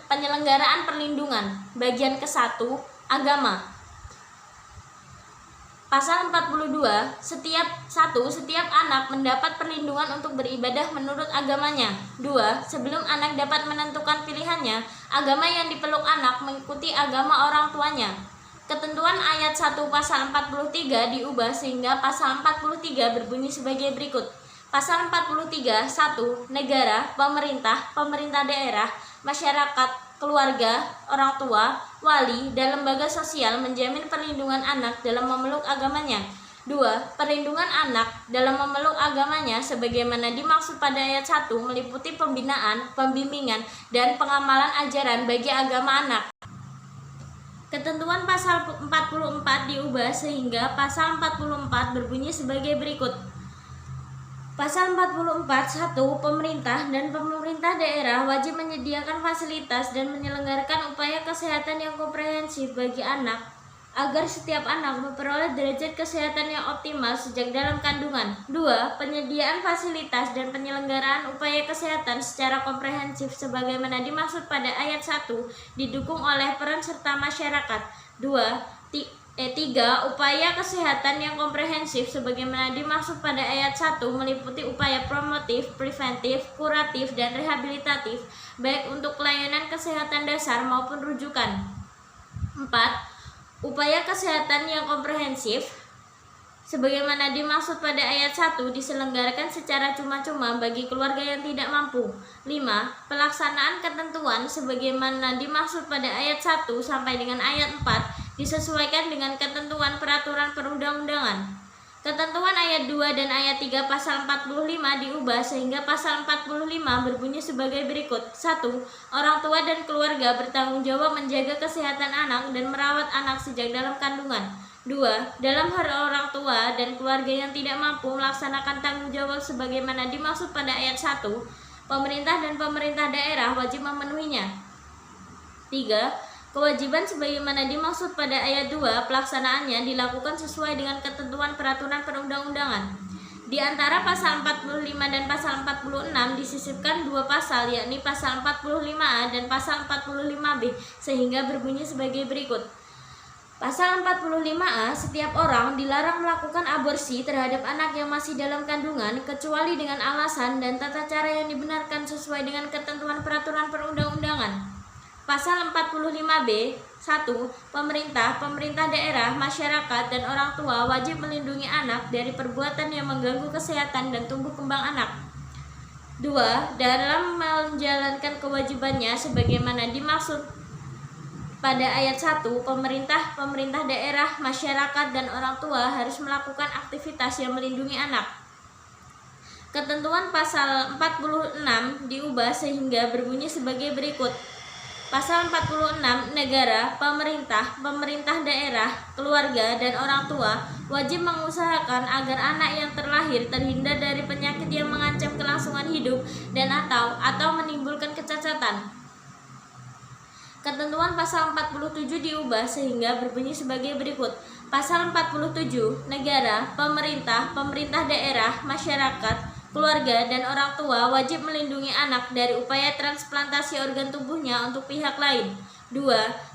A: penyelenggaraan perlindungan, bagian ke-1, agama. Pasal 42, setiap anak mendapat perlindungan untuk beribadah menurut agamanya. 2. Sebelum anak dapat menentukan pilihannya, agama yang dipeluk anak mengikuti agama orang tuanya. Ketentuan ayat 1 pasal 43 diubah sehingga pasal 43 berbunyi sebagai berikut. Pasal 43, 1. Negara, pemerintah daerah, masyarakat, keluarga, orang tua, wali, dan lembaga sosial menjamin perlindungan anak dalam memeluk agamanya. 2. Perlindungan anak dalam memeluk agamanya sebagaimana dimaksud pada ayat 1 meliputi pembinaan, pembimbingan, dan pengamalan ajaran bagi agama anak. Ketentuan pasal 44 diubah sehingga pasal 44 berbunyi sebagai berikut. Pasal 44, 1. Pemerintah dan pemerintah daerah wajib menyediakan fasilitas dan menyelenggarakan upaya kesehatan yang komprehensif bagi anak agar setiap anak memperoleh derajat kesehatan yang optimal sejak dalam kandungan. 2. Penyediaan fasilitas dan penyelenggaraan upaya kesehatan secara komprehensif sebagaimana dimaksud pada ayat 1 didukung oleh peran serta masyarakat. 3. Upaya kesehatan yang komprehensif sebagaimana dimaksud pada ayat 1 meliputi upaya promotif, preventif, kuratif, dan rehabilitatif baik untuk pelayanan kesehatan dasar maupun rujukan. 4. Upaya kesehatan yang komprehensif sebagaimana dimaksud pada ayat 1 diselenggarakan secara cuma-cuma bagi keluarga yang tidak mampu. 5. Pelaksanaan ketentuan sebagaimana dimaksud pada ayat 1 sampai dengan ayat 4 disesuaikan dengan ketentuan peraturan perundang-undangan. Ketentuan ayat 2 dan ayat 3 pasal 45 diubah sehingga pasal 45 berbunyi sebagai berikut. 1. Orang tua dan keluarga bertanggung jawab menjaga kesehatan anak dan merawat anak sejak dalam kandungan. 2. Dalam hal orang tua dan keluarga yang tidak mampu melaksanakan tanggung jawab sebagaimana dimaksud pada ayat 1, pemerintah dan pemerintah daerah wajib memenuhinya. 3. Kewajiban sebagaimana dimaksud pada ayat 2, pelaksanaannya dilakukan sesuai dengan ketentuan peraturan perundang-undangan. Di antara pasal 45 dan pasal 46 disisipkan dua pasal, yakni pasal 45A dan pasal 45B, sehingga berbunyi sebagai berikut. Pasal 45A, setiap orang dilarang melakukan aborsi terhadap anak yang masih dalam kandungan kecuali dengan alasan dan tata cara yang dibenarkan sesuai dengan ketentuan peraturan perundang-undangan. Pasal 45B, 1. Pemerintah daerah, masyarakat, dan orang tua wajib melindungi anak dari perbuatan yang mengganggu kesehatan dan tumbuh kembang anak. 2. Dalam menjalankan kewajibannya sebagaimana dimaksud pada ayat 1, pemerintah daerah, masyarakat, dan orang tua harus melakukan aktivitas yang melindungi anak. Ketentuan pasal 46 diubah sehingga berbunyi sebagai berikut. Pasal 46, negara, pemerintah daerah, keluarga, dan orang tua wajib mengusahakan agar anak yang terlahir terhindar dari penyakit yang mengancam kelangsungan hidup dan atau menimbulkan kecacatan. Ketentuan pasal 47 diubah sehingga berbunyi sebagai berikut. Pasal 47, negara, pemerintah daerah, masyarakat, keluarga, dan orang tua wajib melindungi anak dari upaya transplantasi organ tubuhnya untuk pihak lain. 2.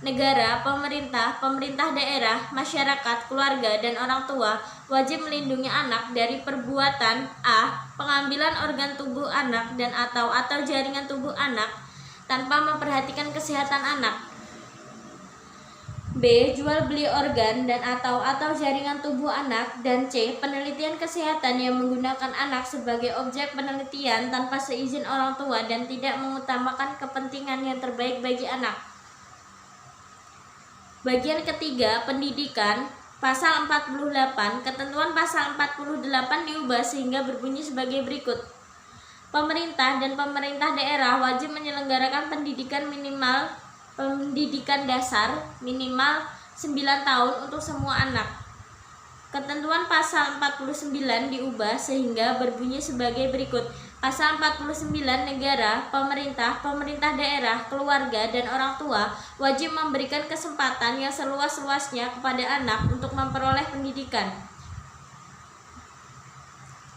A: Negara, pemerintah daerah, masyarakat, keluarga, dan orang tua wajib melindungi anak dari perbuatan a. pengambilan organ tubuh anak dan atau jaringan tubuh anak tanpa memperhatikan kesehatan anak. B. Jual beli organ dan atau jaringan tubuh anak. Dan C. Penelitian kesehatan yang menggunakan anak sebagai objek penelitian tanpa seizin orang tua dan tidak mengutamakan kepentingan yang terbaik bagi anak. Bagian ketiga, pendidikan. Pasal 48, ketentuan pasal 48 diubah sehingga berbunyi sebagai berikut. Pemerintah dan pemerintah daerah wajib menyelenggarakan pendidikan dasar minimal 9 tahun untuk semua anak. Ketentuan pasal 49 diubah sehingga berbunyi sebagai berikut. Pasal 49, negara, pemerintah daerah, keluarga, dan orang tua wajib memberikan kesempatan yang seluas-luasnya kepada anak untuk memperoleh pendidikan.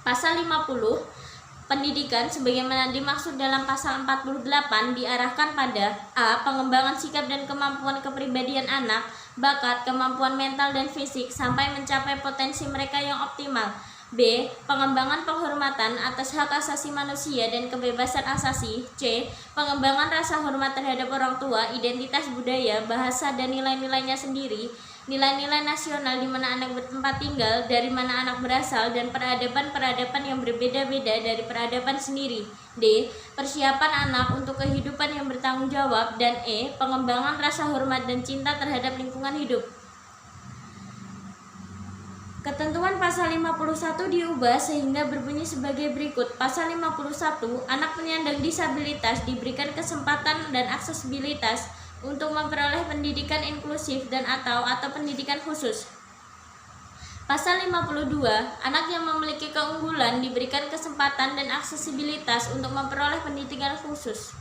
A: Pasal 50, pendidikan sebagaimana dimaksud dalam pasal 48 diarahkan pada a. pengembangan sikap dan kemampuan kepribadian anak, bakat, kemampuan mental dan fisik sampai mencapai potensi mereka yang optimal. B. Pengembangan penghormatan atas hak asasi manusia dan kebebasan asasi. C. Pengembangan rasa hormat terhadap orang tua, identitas budaya, bahasa, dan nilai-nilainya sendiri, nilai-nilai nasional di mana anak bertempat tinggal, dari mana anak berasal, dan peradaban-peradaban yang berbeda-beda dari peradaban sendiri. D. Persiapan anak untuk kehidupan yang bertanggung jawab. Dan E. Pengembangan rasa hormat dan cinta terhadap lingkungan hidup. Ketentuan pasal 51 diubah sehingga berbunyi sebagai berikut. Pasal 51, anak penyandang disabilitas diberikan kesempatan dan aksesibilitas untuk memperoleh pendidikan inklusif dan atau pendidikan khusus. Pasal 52, anak yang memiliki keunggulan diberikan kesempatan dan aksesibilitas untuk memperoleh pendidikan khusus.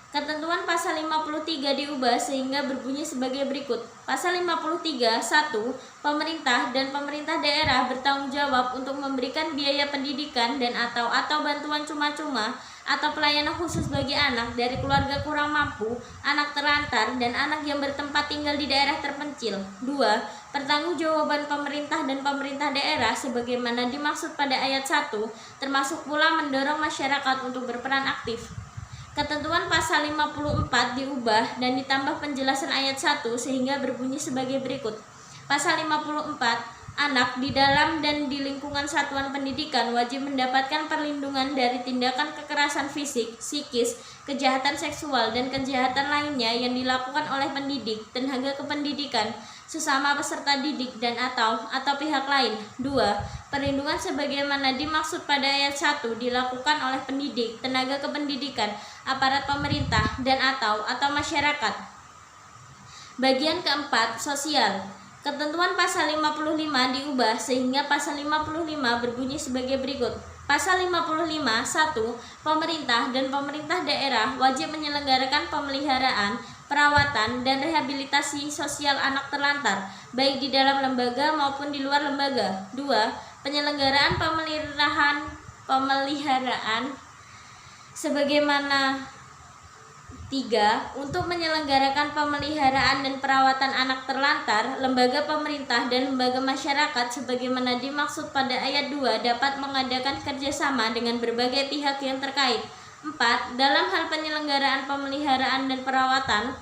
A: Ketentuan pasal 53 diubah sehingga berbunyi sebagai berikut. Pasal 53, 1. Pemerintah dan pemerintah daerah bertanggung jawab untuk memberikan biaya pendidikan dan atau bantuan cuma-cuma atau pelayanan khusus bagi anak dari keluarga kurang mampu, anak terlantar, dan anak yang bertempat tinggal di daerah terpencil. 2. Pertanggungjawaban pemerintah dan pemerintah daerah sebagaimana dimaksud pada ayat 1, termasuk pula mendorong masyarakat untuk berperan aktif. Ketentuan pasal 54 diubah dan ditambah penjelasan ayat 1 sehingga berbunyi sebagai berikut. Pasal 54, Anak di dalam dan di lingkungan satuan pendidikan wajib mendapatkan perlindungan dari tindakan kekerasan fisik, psikis, kejahatan seksual, dan kejahatan lainnya yang dilakukan oleh pendidik, tenaga kependidikan, sesama peserta didik dan atau pihak lain. 2. Perlindungan sebagaimana dimaksud pada ayat 1 dilakukan oleh pendidik, tenaga kependidikan, aparat pemerintah, dan atau masyarakat. Bagian keempat, sosial. Ketentuan pasal 55 diubah sehingga pasal 55 berbunyi sebagai berikut. Pasal 55 1. Pemerintah dan pemerintah daerah wajib menyelenggarakan pemeliharaan, perawatan, dan rehabilitasi sosial anak terlantar, baik di dalam lembaga maupun di luar lembaga. 2. Penyelenggaraan pemeliharaan sebagaimana 3. Untuk menyelenggarakan pemeliharaan dan perawatan anak terlantar, lembaga pemerintah dan lembaga masyarakat sebagaimana dimaksud pada ayat 2 dapat mengadakan kerjasama dengan berbagai pihak yang terkait. 4. Dalam hal penyelenggaraan pemeliharaan dan perawatan,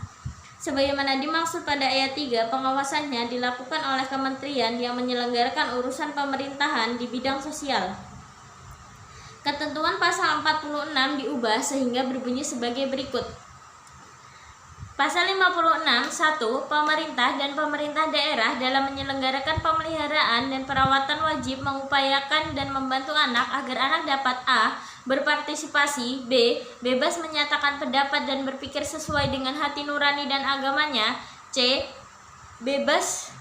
A: sebagaimana dimaksud pada ayat 3, pengawasannya dilakukan oleh kementerian yang menyelenggarakan urusan pemerintahan di bidang sosial. Ketentuan pasal 46 diubah sehingga berbunyi sebagai berikut. Pasal 56 1. Pemerintah dan pemerintah daerah dalam menyelenggarakan pemeliharaan dan perawatan wajib mengupayakan dan membantu anak agar anak dapat a. Berpartisipasi, b. Bebas menyatakan pendapat dan berpikir sesuai dengan hati nurani dan agamanya, c. Bebas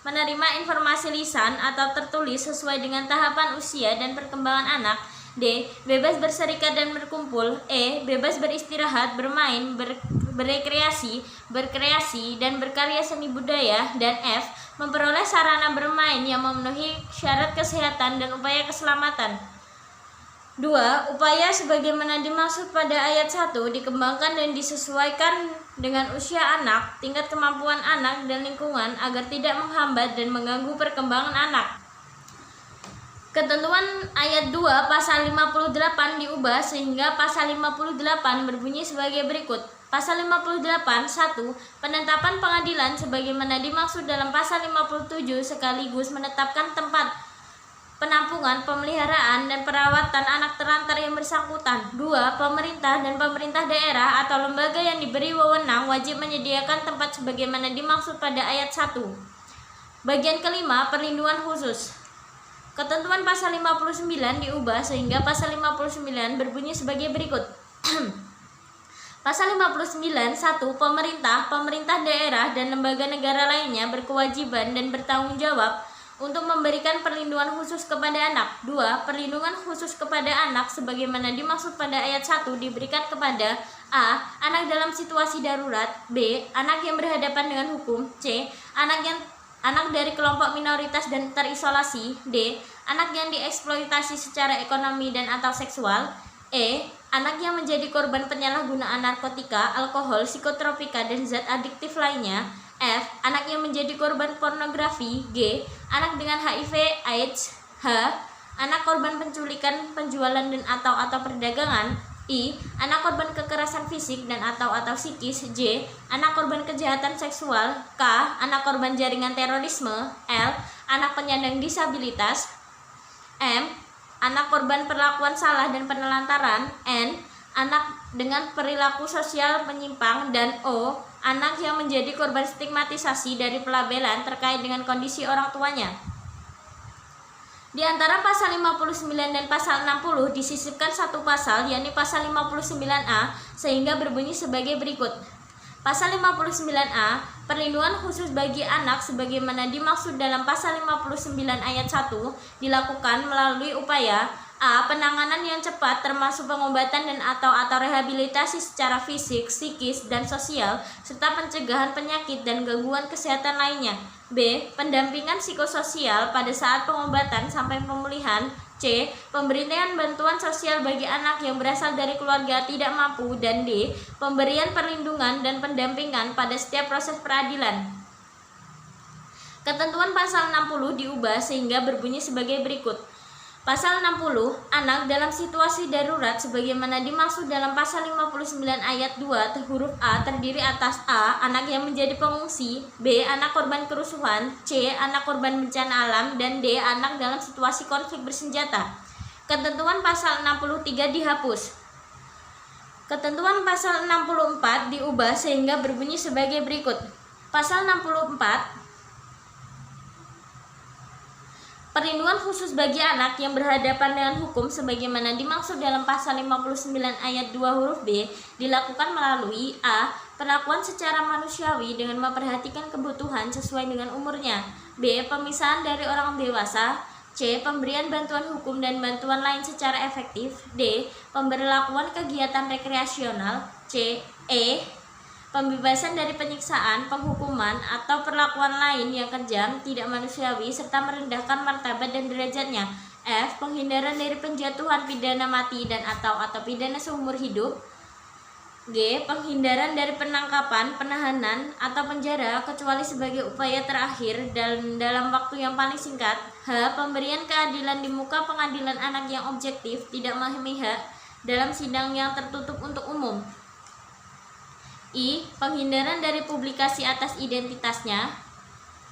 A: menerima informasi lisan atau tertulis sesuai dengan tahapan usia dan perkembangan anak, d. Bebas berserikat dan berkumpul, e. Bebas beristirahat, bermain, berrekreasi, berkreasi, dan berkarya seni budaya, dan f. Memperoleh sarana bermain yang memenuhi syarat kesehatan dan upaya keselamatan. 2. Upaya sebagaimana dimaksud pada ayat 1 dikembangkan dan disesuaikan dengan usia anak, tingkat kemampuan anak, dan lingkungan agar tidak menghambat dan mengganggu perkembangan anak. Ketentuan ayat 2 pasal 58 diubah sehingga pasal 58 berbunyi sebagai berikut. Pasal 58 1. Penetapan pengadilan sebagaimana dimaksud dalam pasal 57 sekaligus menetapkan tempat penampungan, pemeliharaan, dan perawatan anak terlantar yang bersangkutan. 2. Pemerintah dan pemerintah daerah atau lembaga yang diberi wewenang wajib menyediakan tempat sebagaimana dimaksud pada ayat 1. Bagian kelima, perlindungan khusus. Ketentuan pasal 59 diubah sehingga pasal 59 berbunyi sebagai berikut. Pasal 59 1. Pemerintah daerah dan lembaga negara lainnya berkewajiban dan bertanggung jawab untuk memberikan perlindungan khusus kepada anak. 2. Perlindungan khusus kepada anak sebagaimana dimaksud pada ayat 1 diberikan kepada a. Anak dalam situasi darurat, b. Anak yang berhadapan dengan hukum, c. Anak dari kelompok minoritas dan terisolasi, d. Anak yang dieksploitasi secara ekonomi dan atau seksual, e. Anak yang menjadi korban penyalahgunaan narkotika, alkohol, psikotropika, dan zat adiktif lainnya, f. Anak yang menjadi korban pornografi, g. Anak dengan HIV/AIDS, h. Anak korban penculikan, penjualan, dan atau perdagangan, I. Anak korban kekerasan fisik dan atau psikis, j. Anak korban kejahatan seksual, k. Anak korban jaringan terorisme, l. Anak penyandang disabilitas, m. Anak korban perlakuan salah dan penelantaran, n. Anak dengan perilaku sosial menyimpang, dan o. Anak yang menjadi korban stigmatisasi dari pelabelan terkait dengan kondisi orang tuanya. Di antara pasal 59 dan pasal 60 disisipkan satu pasal, yakni pasal 59A, sehingga berbunyi sebagai berikut. Pasal 59A, perlindungan khusus bagi anak sebagaimana dimaksud dalam pasal 59 ayat 1 dilakukan melalui upaya a. Penanganan yang cepat termasuk pengobatan dan atau rehabilitasi secara fisik, psikis, dan sosial, serta pencegahan penyakit dan gangguan kesehatan lainnya. B. Pendampingan psikososial pada saat pengobatan sampai pemulihan. C. Pemberian bantuan sosial bagi anak yang berasal dari keluarga tidak mampu. Dan D. Pemberian perlindungan dan pendampingan pada setiap proses peradilan. Ketentuan pasal 60 diubah sehingga berbunyi sebagai berikut. Pasal 60, anak dalam situasi darurat sebagaimana dimaksud dalam pasal 59 ayat 2 huruf A terdiri atas A. Anak yang menjadi pengungsi, B. Anak korban kerusuhan, C. Anak korban bencana alam, dan D. Anak dalam situasi konflik bersenjata. Ketentuan pasal 63 dihapus. Ketentuan pasal 64 diubah sehingga berbunyi sebagai berikut. Pasal 64, perlindungan khusus bagi anak yang berhadapan dengan hukum sebagaimana dimaksud dalam pasal 59 ayat 2 huruf B dilakukan melalui A. Perlakuan secara manusiawi dengan memperhatikan kebutuhan sesuai dengan umurnya, B. Pemisahan dari orang dewasa, C. Pemberian bantuan hukum dan bantuan lain secara efektif, D. Pemberlakuan kegiatan rekreasional, E. Pembebasan dari penyiksaan, penghukuman, atau perlakuan lain yang kejam, tidak manusiawi, serta merendahkan martabat dan derajatnya. F. Penghindaran dari penjatuhan pidana mati dan atau pidana seumur hidup. G. Penghindaran dari penangkapan, penahanan, atau penjara kecuali sebagai upaya terakhir dan dalam waktu yang paling singkat. H. Pemberian keadilan di muka pengadilan anak yang objektif, tidak memihak, dalam sidang yang tertutup untuk umum. I. Penghindaran dari publikasi atas identitasnya.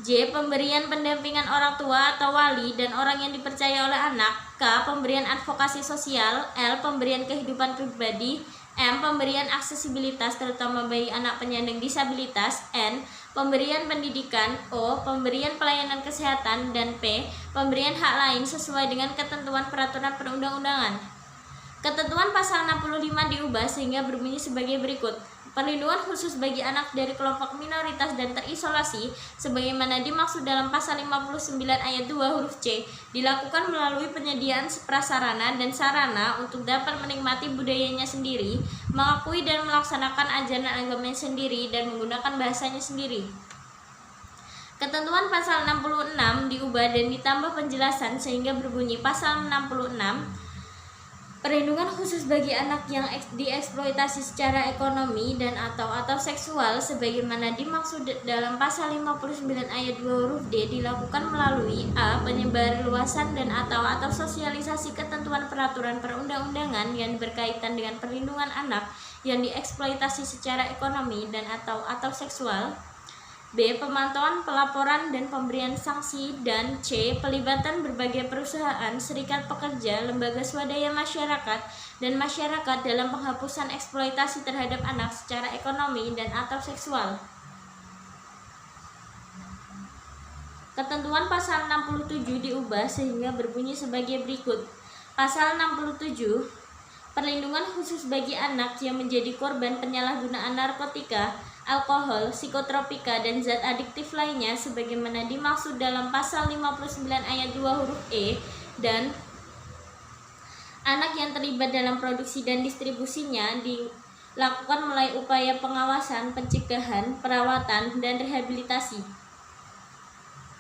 A: J. Pemberian pendampingan orang tua atau wali dan orang yang dipercaya oleh anak. K. Pemberian advokasi sosial. L. Pemberian kehidupan pribadi. M. Pemberian aksesibilitas terutama bagi anak penyandang disabilitas. N. Pemberian pendidikan. O. Pemberian pelayanan kesehatan. Dan P. Pemberian hak lain sesuai dengan ketentuan peraturan perundang-undangan. Ketentuan pasal 65 diubah sehingga berbunyi sebagai berikut. Perlindungan khusus bagi anak dari kelompok minoritas dan terisolasi sebagaimana dimaksud dalam pasal 59 ayat 2 huruf C dilakukan melalui penyediaan prasarana dan sarana untuk dapat menikmati budayanya sendiri, mengakui dan melaksanakan ajaran agamanya sendiri, dan menggunakan bahasanya sendiri. Ketentuan pasal 66 diubah dan ditambah penjelasan sehingga berbunyi pasal 66. Perlindungan khusus bagi anak yang dieksploitasi secara ekonomi dan atau seksual sebagaimana dimaksud dalam pasal 59 ayat 2 huruf D dilakukan melalui A. Penyebarluasan dan atau sosialisasi ketentuan peraturan perundang-undangan yang berkaitan dengan perlindungan anak yang dieksploitasi secara ekonomi dan atau seksual. B. Pemantauan, pelaporan, dan pemberian sanksi. Dan C. Pelibatan berbagai perusahaan, serikat pekerja, lembaga swadaya masyarakat, dan masyarakat dalam penghapusan eksploitasi terhadap anak secara ekonomi dan atau seksual. Ketentuan pasal 67 diubah sehingga berbunyi sebagai berikut. Pasal 67, perlindungan khusus bagi anak yang menjadi korban penyalahgunaan narkotika, alkohol, psikotropika, dan zat adiktif lainnya sebagaimana dimaksud dalam pasal 59 ayat 2 huruf E, dan anak yang terlibat dalam produksi dan distribusinya dilakukan melalui upaya pengawasan, pencegahan, perawatan, dan rehabilitasi.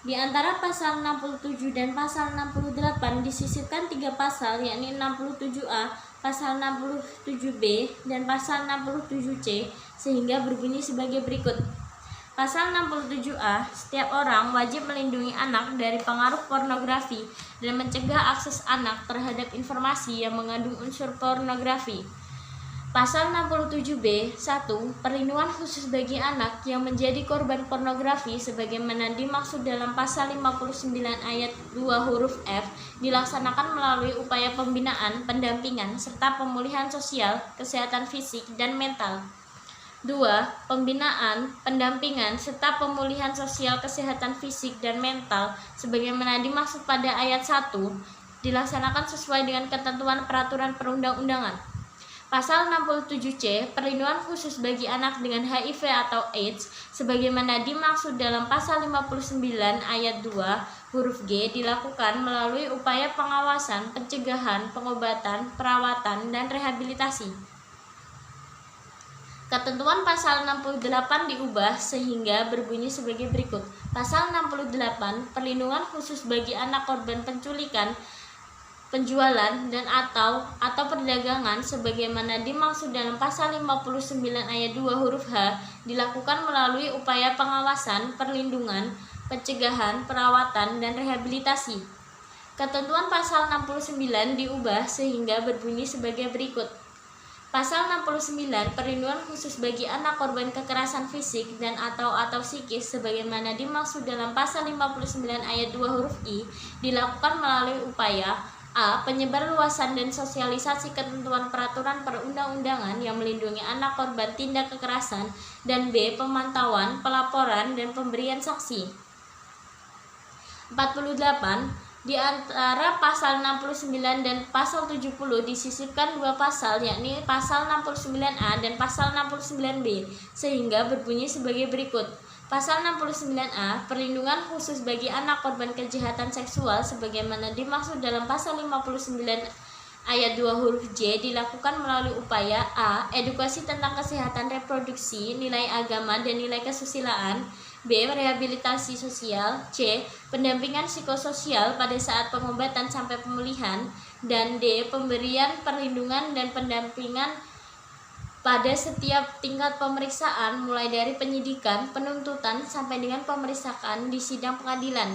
A: Di antara pasal 67 dan pasal 68 disisipkan 3 pasal, yakni 67A, pasal 67B, dan pasal 67C, sehingga berbunyi sebagai berikut. Pasal 67A, setiap orang wajib melindungi anak dari pengaruh pornografi dan mencegah akses anak terhadap informasi yang mengandung unsur pornografi. Pasal 67B, 1. Perlindungan khusus bagi anak yang menjadi korban pornografi sebagaimana dimaksud dalam pasal 59 ayat 2 huruf F dilaksanakan melalui upaya pembinaan, pendampingan, serta pemulihan sosial, kesehatan fisik, dan mental. 2. Pembinaan, pendampingan, serta pemulihan sosial, kesehatan fisik, dan mental sebagaimana dimaksud pada ayat 1 dilaksanakan sesuai dengan ketentuan peraturan perundang-undangan. Pasal 67C, perlindungan khusus bagi anak dengan HIV atau AIDS sebagaimana dimaksud dalam pasal 59 ayat 2 huruf G dilakukan melalui upaya pengawasan, pencegahan, pengobatan, perawatan, dan rehabilitasi. Ketentuan pasal 68 diubah sehingga berbunyi sebagai berikut. Pasal 68, perlindungan khusus bagi anak korban penculikan, penjualan, dan atau perdagangan sebagaimana dimaksud dalam pasal 59 ayat 2 huruf H dilakukan melalui upaya pengawasan, perlindungan, pencegahan, perawatan, dan rehabilitasi. Ketentuan pasal 69 diubah sehingga berbunyi sebagai berikut. Pasal 69 perlindungan khusus bagi anak korban kekerasan fisik dan atau psikis sebagaimana dimaksud dalam pasal 59 ayat 2 huruf I dilakukan melalui upaya A. Penyebarluasan dan sosialisasi ketentuan peraturan perundang-undangan yang melindungi anak korban tindak kekerasan, dan B. Pemantauan, pelaporan, dan pemberian saksi. 48. Di antara pasal 69 dan pasal 70 disisipkan dua pasal, yakni pasal 69A dan pasal 69B, sehingga berbunyi sebagai berikut. Pasal 69A, perlindungan khusus bagi anak korban kejahatan seksual sebagaimana dimaksud dalam pasal 59 ayat 2 huruf J dilakukan melalui upaya A. Edukasi tentang kesehatan reproduksi, nilai agama, dan nilai kesusilaan. B. Rehabilitasi sosial. C. Pendampingan psikososial pada saat pengobatan sampai pemulihan. Dan D. Pemberian perlindungan dan pendampingan pada setiap tingkat pemeriksaan mulai dari penyidikan, penuntutan, sampai dengan pemeriksaan di sidang pengadilan.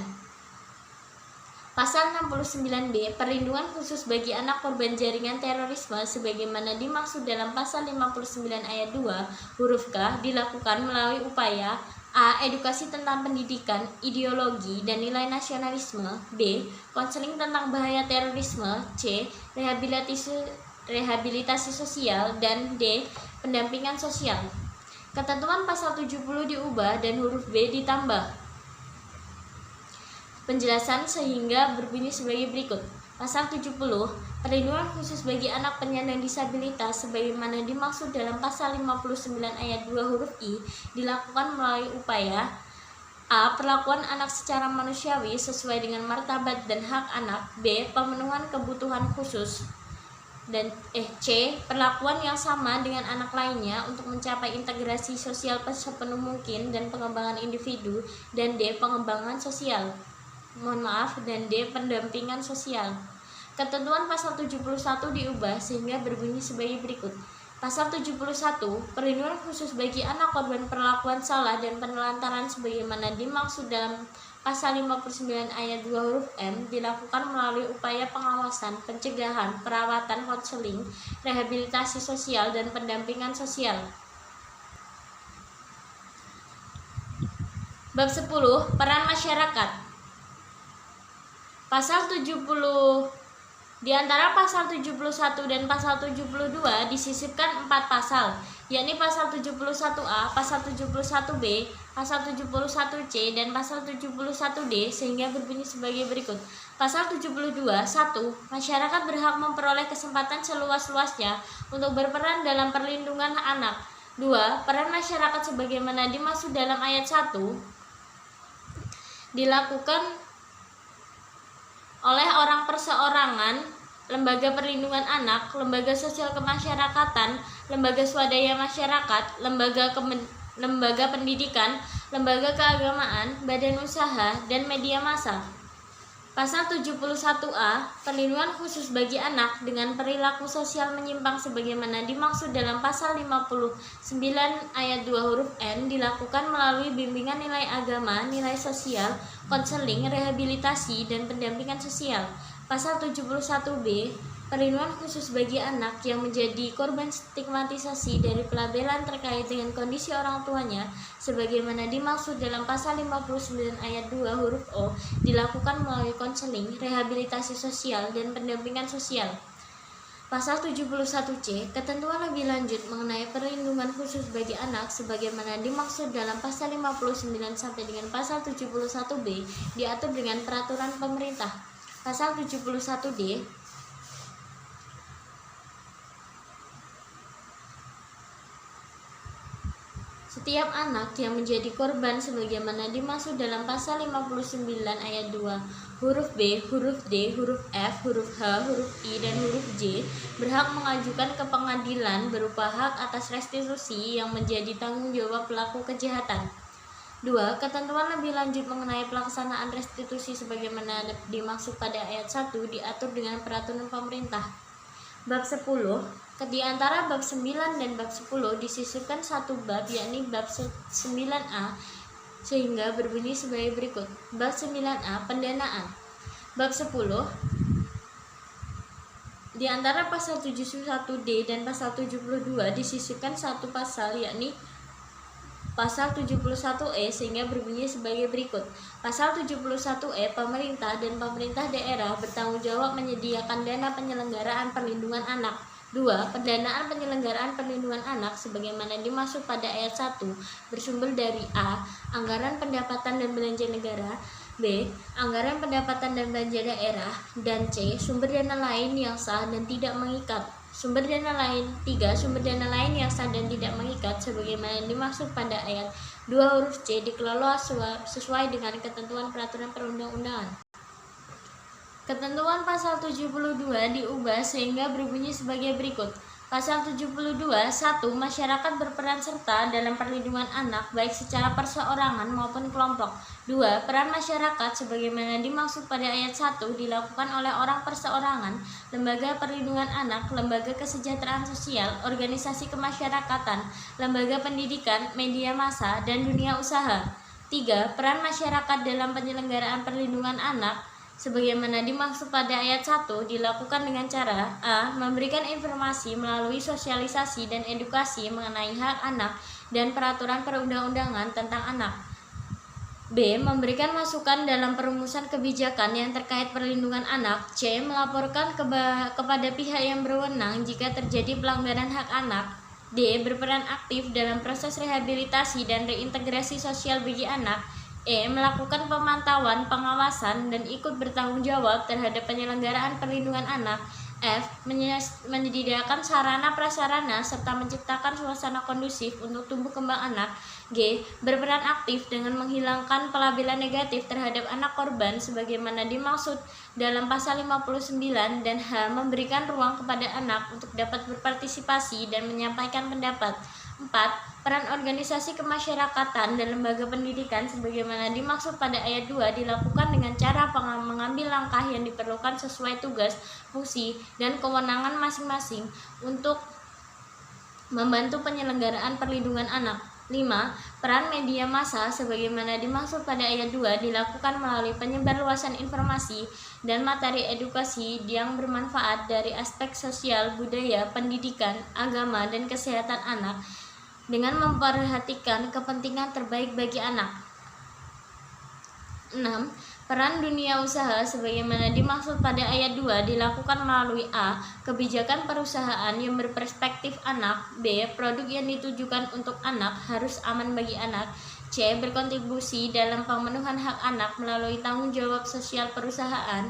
A: Pasal 69B, perlindungan khusus bagi anak korban jaringan terorisme sebagaimana dimaksud dalam pasal 59 ayat 2 huruf K dilakukan melalui upaya A. Edukasi tentang pendidikan, ideologi, dan nilai nasionalisme. B. Konseling tentang bahaya terorisme. C. Rehabilitasi sosial. Dan D. Pendampingan sosial. Ketentuan pasal 70 diubah dan huruf B ditambah. Penjelasan sehingga berbunyi sebagai berikut. Pasal 70, perlindungan khusus bagi anak penyandang disabilitas sebagaimana dimaksud dalam pasal 59 ayat 2 huruf I dilakukan melalui upaya A. Perlakuan anak secara manusiawi sesuai dengan martabat dan hak anak. B. Pemenuhan kebutuhan khusus. Dan C. Perlakuan yang sama dengan anak lainnya untuk mencapai integrasi sosial sepenuh mungkin dan pengembangan individu. Dan D. Pengembangan sosial. Dan D. Pendampingan sosial. Ketentuan pasal 71 diubah sehingga berbunyi sebagai berikut. Pasal 71, perlindungan khusus bagi anak korban perlakuan salah dan penelantaran sebagaimana dimaksud dalam pasal 59 ayat 2 huruf M dilakukan melalui upaya pengawasan, pencegahan, perawatan, konseling, rehabilitasi sosial, dan pendampingan sosial. Bab 10, peran masyarakat. Pasal 70 di antara pasal 71 dan pasal 72 disisipkan 4 pasal, yakni pasal 71A, pasal 71B, pasal 71C, dan pasal 71D sehingga berbunyi sebagai berikut. Pasal 72, 1. Masyarakat berhak memperoleh kesempatan seluas-luasnya untuk berperan dalam perlindungan anak. 2. Peran masyarakat sebagaimana dimaksud dalam ayat 1 dilakukan oleh orang perseorangan, lembaga perlindungan anak, lembaga sosial kemasyarakatan, lembaga swadaya masyarakat, lembaga pendidikan, lembaga keagamaan, badan usaha, dan media massa. Pasal 71A, perlindungan khusus bagi anak dengan perilaku sosial menyimpang sebagaimana dimaksud dalam pasal 59 ayat 2 huruf N dilakukan melalui bimbingan nilai agama, nilai sosial, konseling, rehabilitasi, dan pendampingan sosial. Pasal 71B, perlindungan khusus bagi anak yang menjadi korban stigmatisasi dari pelabelan terkait dengan kondisi orang tuanya sebagaimana dimaksud dalam pasal 59 ayat 2 huruf O dilakukan melalui konseling, rehabilitasi sosial, dan pendampingan sosial. Pasal 71C, ketentuan lebih lanjut mengenai perlindungan khusus bagi anak sebagaimana dimaksud dalam pasal 59 sampai dengan pasal 71B diatur dengan peraturan pemerintah. Pasal 71D, setiap anak yang menjadi korban sebagaimana dimaksud dalam pasal 59 ayat 2 huruf B, huruf D, huruf F, huruf H, huruf I, dan huruf J berhak mengajukan ke pengadilan berupa hak atas restitusi yang menjadi tanggung jawab pelaku kejahatan. 2. Ketentuan lebih lanjut mengenai pelaksanaan restitusi sebagaimana dimaksud pada ayat 1 diatur dengan peraturan pemerintah. Bab 10, di antara bab 9 dan bab 10 disisipkan satu bab, yakni bab 9A, sehingga berbunyi sebagai berikut. Bab 9A, pendanaan. Bab 10 di antara pasal 71D dan pasal 72 disisipkan satu pasal, yakni pasal 71E, sehingga berbunyi sebagai berikut. Pasal 71E, pemerintah dan pemerintah daerah bertanggung jawab menyediakan dana penyelenggaraan perlindungan anak. 2. Pendanaan penyelenggaraan perlindungan anak sebagaimana dimaksud pada ayat 1 bersumber dari A. Anggaran pendapatan dan belanja negara, B. Anggaran pendapatan dan belanja daerah, dan C. Sumber dana lain yang sah dan tidak mengikat. Sumber dana lain 3. Sumber dana lain yang sah dan tidak mengikat sebagaimana dimaksud pada ayat 2 huruf C dikelola sesuai dengan ketentuan peraturan perundang-undangan. Ketentuan pasal 72 diubah sehingga berbunyi sebagai berikut. Pasal 72, 1. Masyarakat berperan serta dalam perlindungan anak baik secara perseorangan maupun kelompok. 2. Peran masyarakat sebagaimana dimaksud pada ayat 1 dilakukan oleh orang perseorangan, lembaga perlindungan anak, lembaga kesejahteraan sosial, organisasi kemasyarakatan, lembaga pendidikan, media massa, dan dunia usaha. 3. Peran masyarakat dalam penyelenggaraan perlindungan anak sebagaimana dimaksud pada ayat 1 dilakukan dengan cara A. Memberikan informasi melalui sosialisasi dan edukasi mengenai hak anak dan peraturan perundang-undangan tentang anak. B. Memberikan masukan dalam perumusan kebijakan yang terkait perlindungan anak. C. Melaporkan kepada pihak yang berwenang jika terjadi pelanggaran hak anak. D. Berperan aktif dalam proses rehabilitasi dan reintegrasi sosial bagi anak. E. Melakukan pemantauan, pengawasan, dan ikut bertanggung jawab terhadap penyelenggaraan perlindungan anak. F. Menyediakan sarana prasarana serta menciptakan suasana kondusif untuk tumbuh kembang anak. G. Berperan aktif dengan menghilangkan pelabelan negatif terhadap anak korban sebagaimana dimaksud dalam pasal 59, dan H. Memberikan ruang kepada anak untuk dapat berpartisipasi dan menyampaikan pendapat. 4. Peran organisasi kemasyarakatan dan lembaga pendidikan sebagaimana dimaksud pada ayat 2 dilakukan dengan cara mengambil langkah yang diperlukan sesuai tugas, fungsi, dan kewenangan masing-masing untuk membantu penyelenggaraan perlindungan anak. 5. Peran media massa sebagaimana dimaksud pada ayat 2 dilakukan melalui penyebarluasan informasi dan materi edukasi yang bermanfaat dari aspek sosial, budaya, pendidikan, agama, dan kesehatan anak dengan memperhatikan kepentingan terbaik bagi anak. 6. Peran dunia usaha sebagaimana dimaksud pada ayat 2 dilakukan melalui A. Kebijakan perusahaan yang berperspektif anak. B. Produk yang ditujukan untuk anak harus aman bagi anak. C. Berkontribusi dalam pemenuhan hak anak melalui tanggung jawab sosial perusahaan.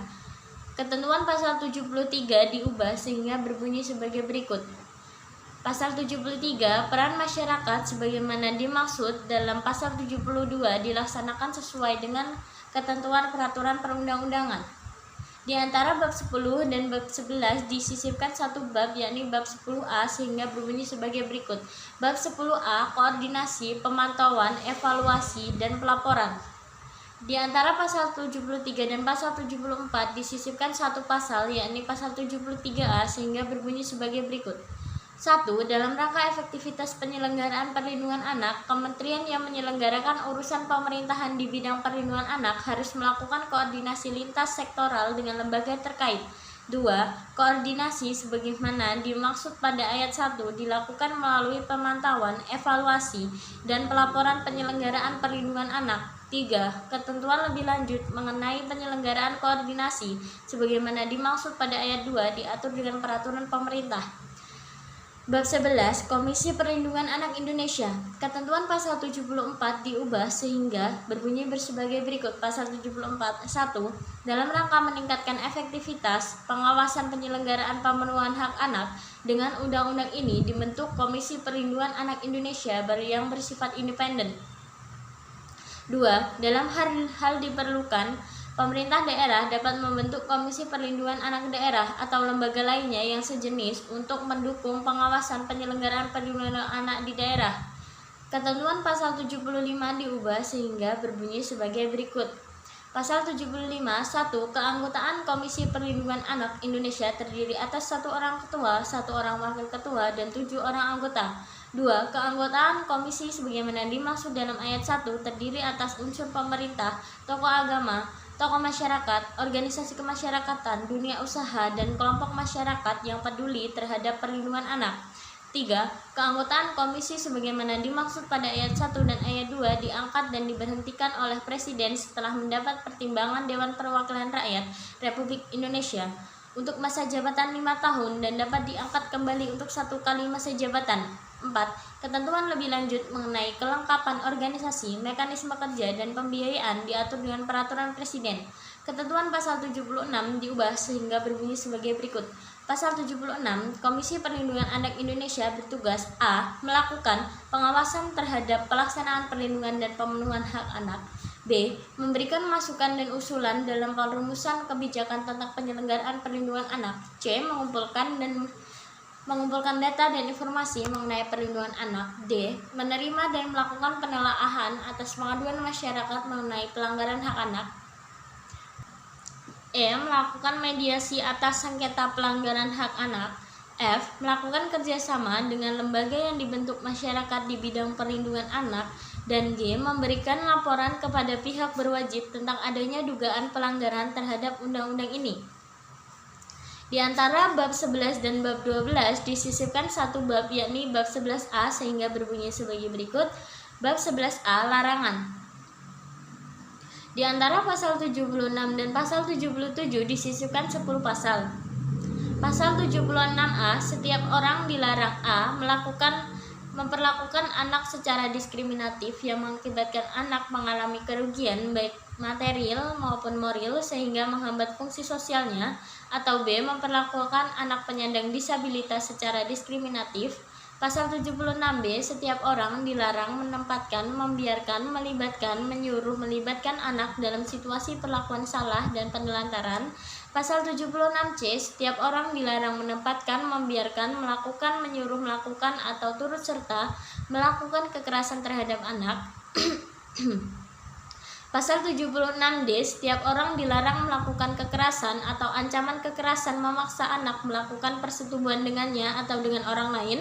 A: Ketentuan pasal 73 diubah sehingga berbunyi sebagai berikut. Pasal 73, peran masyarakat sebagaimana dimaksud dalam pasal 72 dilaksanakan sesuai dengan ketentuan peraturan perundang-undangan. Di antara bab 10 dan bab 11 disisipkan satu bab, yakni bab 10A, sehingga berbunyi sebagai berikut. Bab 10A, koordinasi, pemantauan, evaluasi, dan pelaporan. Di antara pasal 73 dan pasal 74 disisipkan satu pasal, yakni pasal 73A, sehingga berbunyi sebagai berikut. 1. Dalam rangka efektivitas penyelenggaraan perlindungan anak, kementerian yang menyelenggarakan urusan pemerintahan di bidang perlindungan anak harus melakukan koordinasi lintas sektoral dengan lembaga terkait. 2. Koordinasi sebagaimana dimaksud pada ayat 1 dilakukan melalui pemantauan, evaluasi, dan pelaporan penyelenggaraan perlindungan anak. 3. Ketentuan lebih lanjut mengenai penyelenggaraan koordinasi sebagaimana dimaksud pada ayat 2 diatur dengan peraturan pemerintah. Bab 11, Komisi Perlindungan Anak Indonesia. Ketentuan pasal 74 diubah sehingga berbunyi sebagai berikut. Pasal 74, 1. Dalam rangka meningkatkan efektivitas pengawasan penyelenggaraan pemenuhan hak anak, dengan undang-undang ini dibentuk Komisi Perlindungan Anak Indonesia yang bersifat independen. 2. Dalam hal diperlukan, pemerintah daerah dapat membentuk Komisi Perlindungan Anak Daerah atau lembaga lainnya yang sejenis untuk mendukung pengawasan penyelenggaraan perlindungan anak di daerah. Ketentuan pasal 75 diubah sehingga berbunyi sebagai berikut. Pasal 75, 1. Keanggotaan Komisi Perlindungan Anak Indonesia terdiri atas 1 orang ketua, 1 orang wakil ketua, dan 7 orang anggota. 2. Keanggotaan komisi sebagaimana dimaksud dalam ayat 1 terdiri atas unsur pemerintah, tokoh agama, tokoh masyarakat, organisasi kemasyarakatan, dunia usaha, dan kelompok masyarakat yang peduli terhadap perlindungan anak. 3. Keanggotaan komisi sebagaimana dimaksud pada ayat 1 dan ayat 2 diangkat dan diberhentikan oleh Presiden setelah mendapat pertimbangan Dewan Perwakilan Rakyat Republik Indonesia untuk masa jabatan 5 tahun dan dapat diangkat kembali untuk 1 kali masa jabatan. 4. Ketentuan lebih lanjut mengenai kelengkapan organisasi, mekanisme kerja, dan pembiayaan diatur dengan peraturan Presiden. Ketentuan pasal 76 diubah sehingga berbunyi sebagai berikut. Pasal 76, Komisi Perlindungan Anak Indonesia bertugas a. Melakukan pengawasan terhadap pelaksanaan perlindungan dan pemenuhan hak anak. B. Memberikan masukan dan usulan dalam perumusan kebijakan tentang penyelenggaraan perlindungan anak. C. Mengumpulkan data dan informasi mengenai perlindungan anak. D. Menerima dan melakukan penelaahan atas pengaduan masyarakat mengenai pelanggaran hak anak. E. Melakukan mediasi atas sengketa pelanggaran hak anak. F. Melakukan kerjasama dengan lembaga yang dibentuk masyarakat di bidang perlindungan anak. Dan G. Memberikan laporan kepada pihak berwajib tentang adanya dugaan pelanggaran terhadap undang-undang ini. Di antara bab 11 dan bab 12 disisipkan satu bab, yakni bab 11A, sehingga berbunyi sebagai berikut. Bab 11A, larangan. Di antara pasal 76 dan pasal 77 disisipkan 10 pasal. Pasal 76A, setiap orang dilarang a. memperlakukan anak secara diskriminatif yang mengakibatkan anak mengalami kerugian baik material maupun moral sehingga menghambat fungsi sosialnya, atau b. memperlakukan anak penyandang disabilitas secara diskriminatif. Pasal 76B, setiap orang dilarang menempatkan, membiarkan, melibatkan, menyuruh melibatkan anak dalam situasi perlakuan salah dan penelantaran. Pasal 76C, setiap orang dilarang menempatkan, membiarkan, melakukan, menyuruh melakukan, atau turut serta melakukan kekerasan terhadap anak. Pasal 76D, setiap orang dilarang melakukan kekerasan atau ancaman kekerasan memaksa anak melakukan persetubuhan dengannya atau dengan orang lain.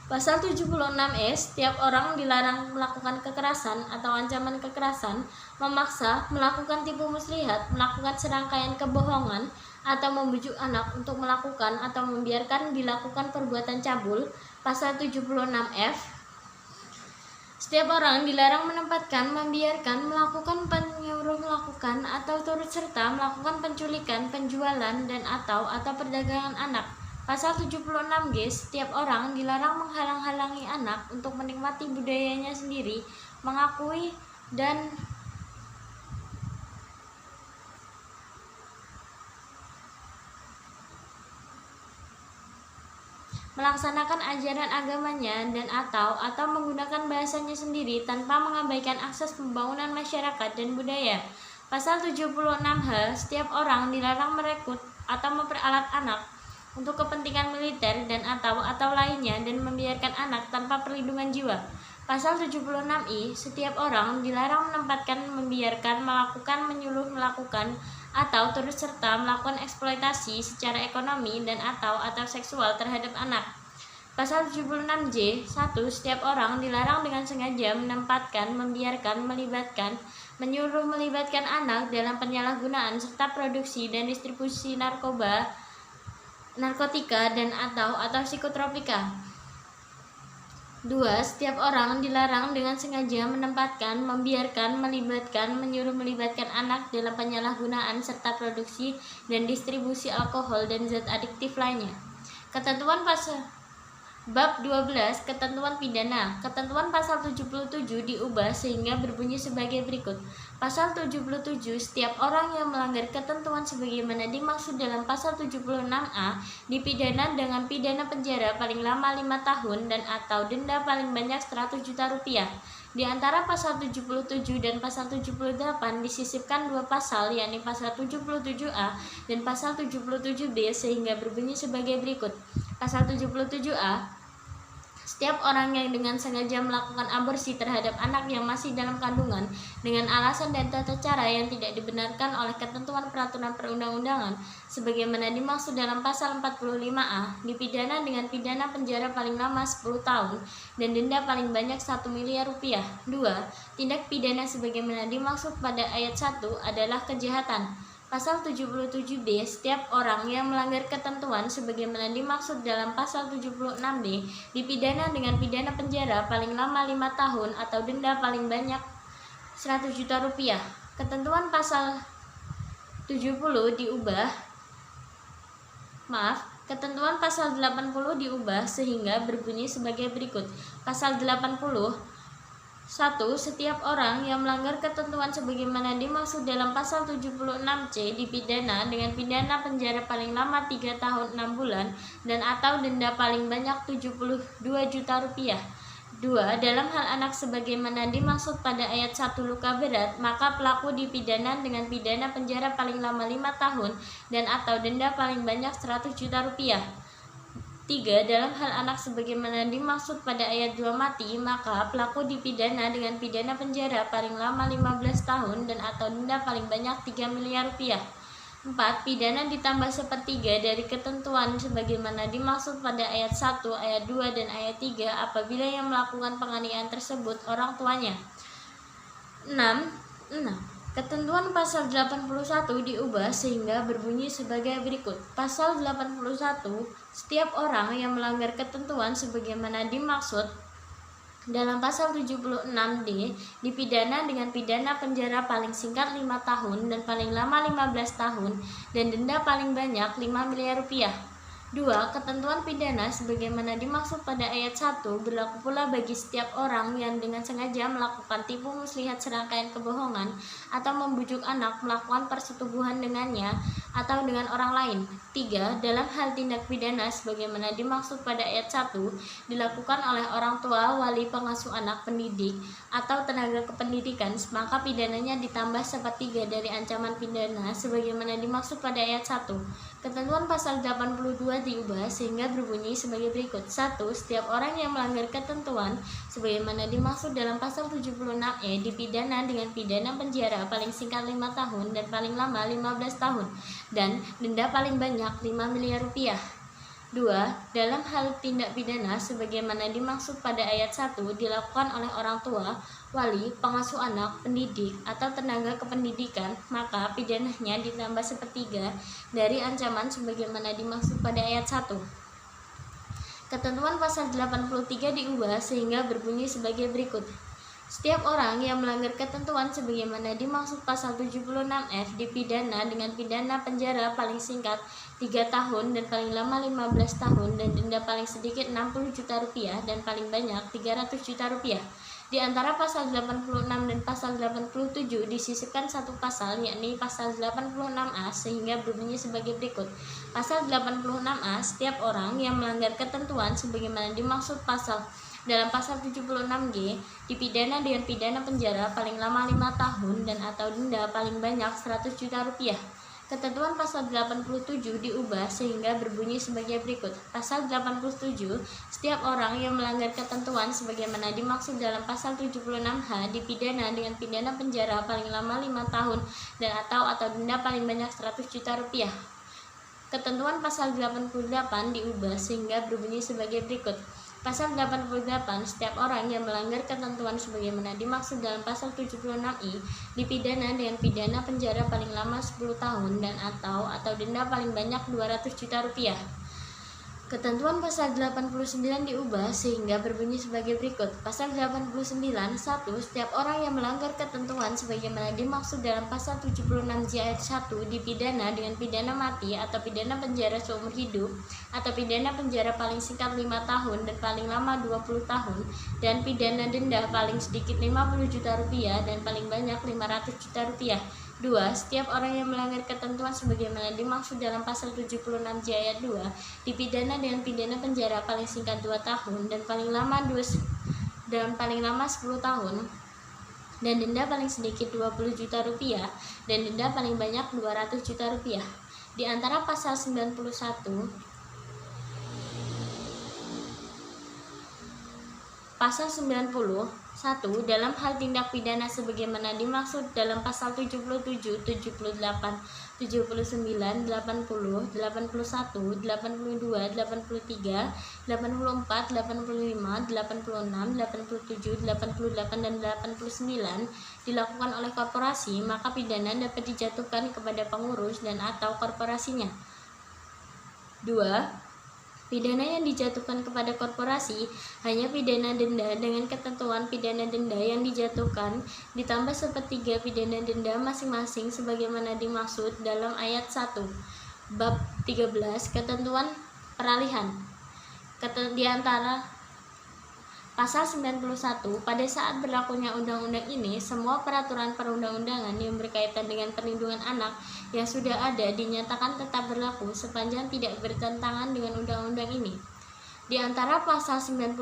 A: Pasal 76E, setiap orang dilarang melakukan kekerasan atau ancaman kekerasan, memaksa, melakukan tipu muslihat, melakukan serangkaian kebohongan, atau membujuk anak untuk melakukan atau membiarkan dilakukan perbuatan cabul. Pasal 76F, setiap orang dilarang menempatkan, membiarkan, melakukan, menyuruh melakukan, atau turut serta melakukan penculikan, penjualan, dan atau perdagangan anak. Pasal 76G, setiap orang dilarang menghalang-halangi anak untuk menikmati budayanya sendiri, mengakui dan melaksanakan ajaran agamanya dan atau menggunakan bahasanya sendiri tanpa mengabaikan akses pembangunan masyarakat dan budaya. Pasal 76H, setiap orang dilarang merekrut atau memperalat anak untuk kepentingan militer dan atau lainnya dan membiarkan anak tanpa perlindungan jiwa. Pasal 76I, setiap orang dilarang menempatkan, membiarkan, melakukan, menyuruh melakukan, atau turut serta melakukan eksploitasi secara ekonomi dan atau seksual terhadap anak. Pasal 76J, 1. Setiap orang dilarang dengan sengaja menempatkan, membiarkan, melibatkan, menyuruh melibatkan anak dalam penyalahgunaan serta produksi dan distribusi narkotika dan atau psikotropika. 2. Setiap orang dilarang dengan sengaja menempatkan, membiarkan, melibatkan, menyuruh melibatkan anak dalam penyalahgunaan serta produksi dan distribusi alkohol dan zat adiktif lainnya. Ketentuan pasal Bab 12, Ketentuan Pidana. Ketentuan pasal 77 diubah sehingga berbunyi sebagai berikut. Pasal 77, setiap orang yang melanggar ketentuan sebagaimana dimaksud dalam pasal 76A dipidana dengan pidana penjara paling lama 5 tahun dan atau denda paling banyak 100 juta rupiah. Di antara pasal 77 dan pasal 78 disisipkan 2 pasal, yakni pasal 77A dan pasal 77B sehingga berbunyi sebagai berikut. Pasal 77A, Setiap orang yang dengan sengaja melakukan aborsi terhadap anak yang masih dalam kandungan dengan alasan dan tata cara yang tidak dibenarkan oleh ketentuan peraturan perundang-undangan sebagaimana dimaksud dalam pasal 45A dipidana dengan pidana penjara paling lama 10 tahun dan denda paling banyak 1 miliar rupiah. 2. Tindak pidana sebagaimana dimaksud pada ayat 1 adalah kejahatan. Pasal 77B, setiap orang yang melanggar ketentuan sebagaimana dimaksud dalam pasal 76D dipidana dengan pidana penjara paling lama 5 tahun atau denda paling banyak 100 juta rupiah. Ketentuan pasal 70 diubah. Ketentuan pasal 80 diubah sehingga berbunyi sebagai berikut. Pasal 80 1. Setiap orang yang melanggar ketentuan sebagaimana dimaksud dalam pasal 76C dipidana dengan pidana penjara paling lama 3 tahun 6 bulan dan atau denda paling banyak 72 juta rupiah. 2. Dalam hal anak sebagaimana dimaksud pada ayat 1 luka berat, maka pelaku dipidana dengan pidana penjara paling lama 5 tahun dan atau denda paling banyak 100 juta rupiah. 3. Dalam hal anak sebagaimana dimaksud pada ayat 2 mati, maka pelaku dipidana dengan pidana penjara paling lama 15 tahun dan atau denda paling banyak 3 miliar rupiah. 4. Pidana ditambah sepertiga dari ketentuan sebagaimana dimaksud pada ayat 1, ayat 2, dan ayat 3 apabila yang melakukan penganiayaan tersebut orang tuanya. 6. Ketentuan pasal 81 diubah sehingga berbunyi sebagai berikut. Pasal 81, setiap orang yang melanggar ketentuan sebagaimana dimaksud dalam pasal 76D dipidana dengan pidana penjara paling singkat 5 tahun dan paling lama 15 tahun dan denda paling banyak 5 miliar rupiah. 2. Ketentuan pidana sebagaimana dimaksud pada ayat 1 berlaku pula bagi setiap orang yang dengan sengaja melakukan tipu muslihat serangkaian kebohongan atau membujuk anak melakukan persetubuhan dengannya atau dengan orang lain. 3. Dalam hal tindak pidana sebagaimana dimaksud pada ayat 1 dilakukan oleh orang tua, wali, pengasuh anak, pendidik, atau tenaga kependidikan, maka pidananya ditambah sepertiga dari ancaman pidana sebagaimana dimaksud pada ayat 1. Ketentuan pasal 82 diubah sehingga berbunyi sebagai berikut. 1. Setiap orang yang melanggar ketentuan sebagaimana dimaksud dalam pasal 76E dipidana dengan pidana penjara paling singkat 5 tahun dan paling lama 15 tahun dan denda paling banyak 5 miliar rupiah. 2. Dalam hal tindak pidana sebagaimana dimaksud pada ayat 1 dilakukan oleh orang tua, wali, pengasuh anak, pendidik, atau tenaga kependidikan, maka pidananya ditambah sepertiga dari ancaman sebagaimana dimaksud pada ayat 1. Ketentuan pasal 83 diubah sehingga berbunyi sebagai berikut. Setiap orang yang melanggar ketentuan sebagaimana dimaksud pasal 76F dipidana dengan pidana penjara paling singkat 3 tahun dan paling lama 15 tahun dan denda paling sedikit 60 juta rupiah dan paling banyak 300 juta rupiah. Di antara pasal 86 dan pasal 87 disisipkan satu pasal, yakni pasal 86A sehingga berbunyi sebagai berikut. Pasal 86A, setiap orang yang melanggar ketentuan sebagaimana dimaksud dalam pasal 76G dipidana dengan pidana penjara paling lama 5 tahun dan atau denda paling banyak 100 juta rupiah. Ketentuan pasal 87 diubah sehingga berbunyi sebagai berikut. Pasal 87, setiap orang yang melanggar ketentuan sebagaimana dimaksud dalam pasal 76H dipidana dengan pidana penjara paling lama 5 tahun dan atau denda paling banyak 100 juta rupiah. Ketentuan pasal 88 diubah sehingga berbunyi sebagai berikut. Pasal 88, setiap orang yang melanggar ketentuan sebagaimana dimaksud dalam pasal 76I dipidana dengan pidana penjara paling lama 10 tahun dan atau denda paling banyak 200 juta rupiah. Ketentuan pasal 89 diubah sehingga berbunyi sebagai berikut. Pasal 89, 1. Setiap orang yang melanggar ketentuan sebagaimana dimaksud dalam pasal 76J ayat 1 dipidana dengan pidana mati atau pidana penjara seumur hidup atau pidana penjara paling singkat 5 tahun dan paling lama 20 tahun dan pidana denda paling sedikit 50 juta rupiah dan paling banyak 500 juta rupiah. 2. Setiap orang yang melanggar ketentuan sebagaimana dimaksud dalam pasal 76J ayat 2 dipidana dengan pidana penjara paling singkat 2 tahun dan paling lama 10 tahun dan denda paling sedikit 20 juta rupiah dan denda paling banyak 200 juta rupiah. Di antara pasal 91 Pasal 91 dalam hal tindak pidana sebagaimana dimaksud dalam pasal 77, 78, 79, 80, 81, 82, 83, 84, 85, 86, 87, 88, dan 89 dilakukan oleh korporasi, maka pidana dapat dijatuhkan kepada pengurus dan atau korporasinya. 2. Pidana yang dijatuhkan kepada korporasi hanya pidana denda dengan ketentuan pidana denda yang dijatuhkan ditambah sepertiga pidana denda masing-masing sebagaimana dimaksud dalam ayat 1 bab 13 ketentuan peralihan. Di antara Pasal 91, pada saat berlakunya undang-undang ini, semua peraturan perundang-undangan yang berkaitan dengan perlindungan anak yang sudah ada dinyatakan tetap berlaku sepanjang tidak bertentangan dengan undang-undang ini. Di antara pasal 91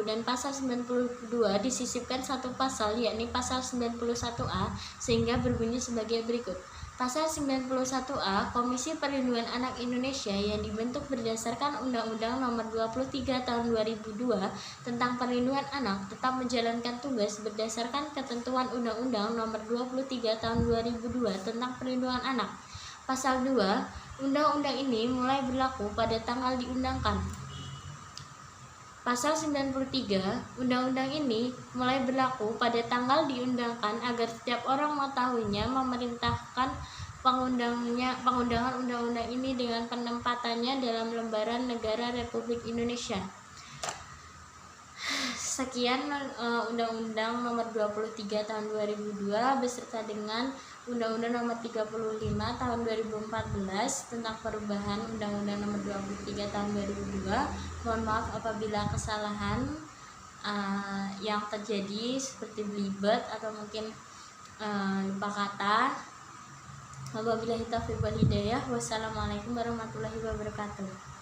A: dan pasal 92 disisipkan satu pasal, yakni pasal 91A, sehingga berbunyi sebagai berikut. Pasal 91A, Komisi Perlindungan Anak Indonesia yang dibentuk berdasarkan Undang-Undang Nomor 23 Tahun 2002 tentang Perlindungan Anak tetap menjalankan tugas berdasarkan ketentuan Undang-Undang Nomor 23 Tahun 2002 tentang Perlindungan Anak. Pasal 2, Undang-Undang ini mulai berlaku pada tanggal diundangkan. Pasal 93, Undang-Undang ini mulai berlaku pada tanggal diundangkan agar setiap orang mengetahuinya, memerintahkan pengundangan undang-undang ini dengan penempatannya dalam lembaran negara Republik Indonesia. Sekian Undang-Undang Nomor 23 Tahun 2002 beserta dengan Undang-Undang Nomor 35 Tahun 2014 tentang perubahan Undang-Undang Nomor 23 Tahun 2002. Mohon maaf apabila kesalahan yang terjadi seperti belibet atau mungkin lupa kata. Wabillahi taufiq wal hidayah. Wassalamualaikum warahmatullahi wabarakatuh.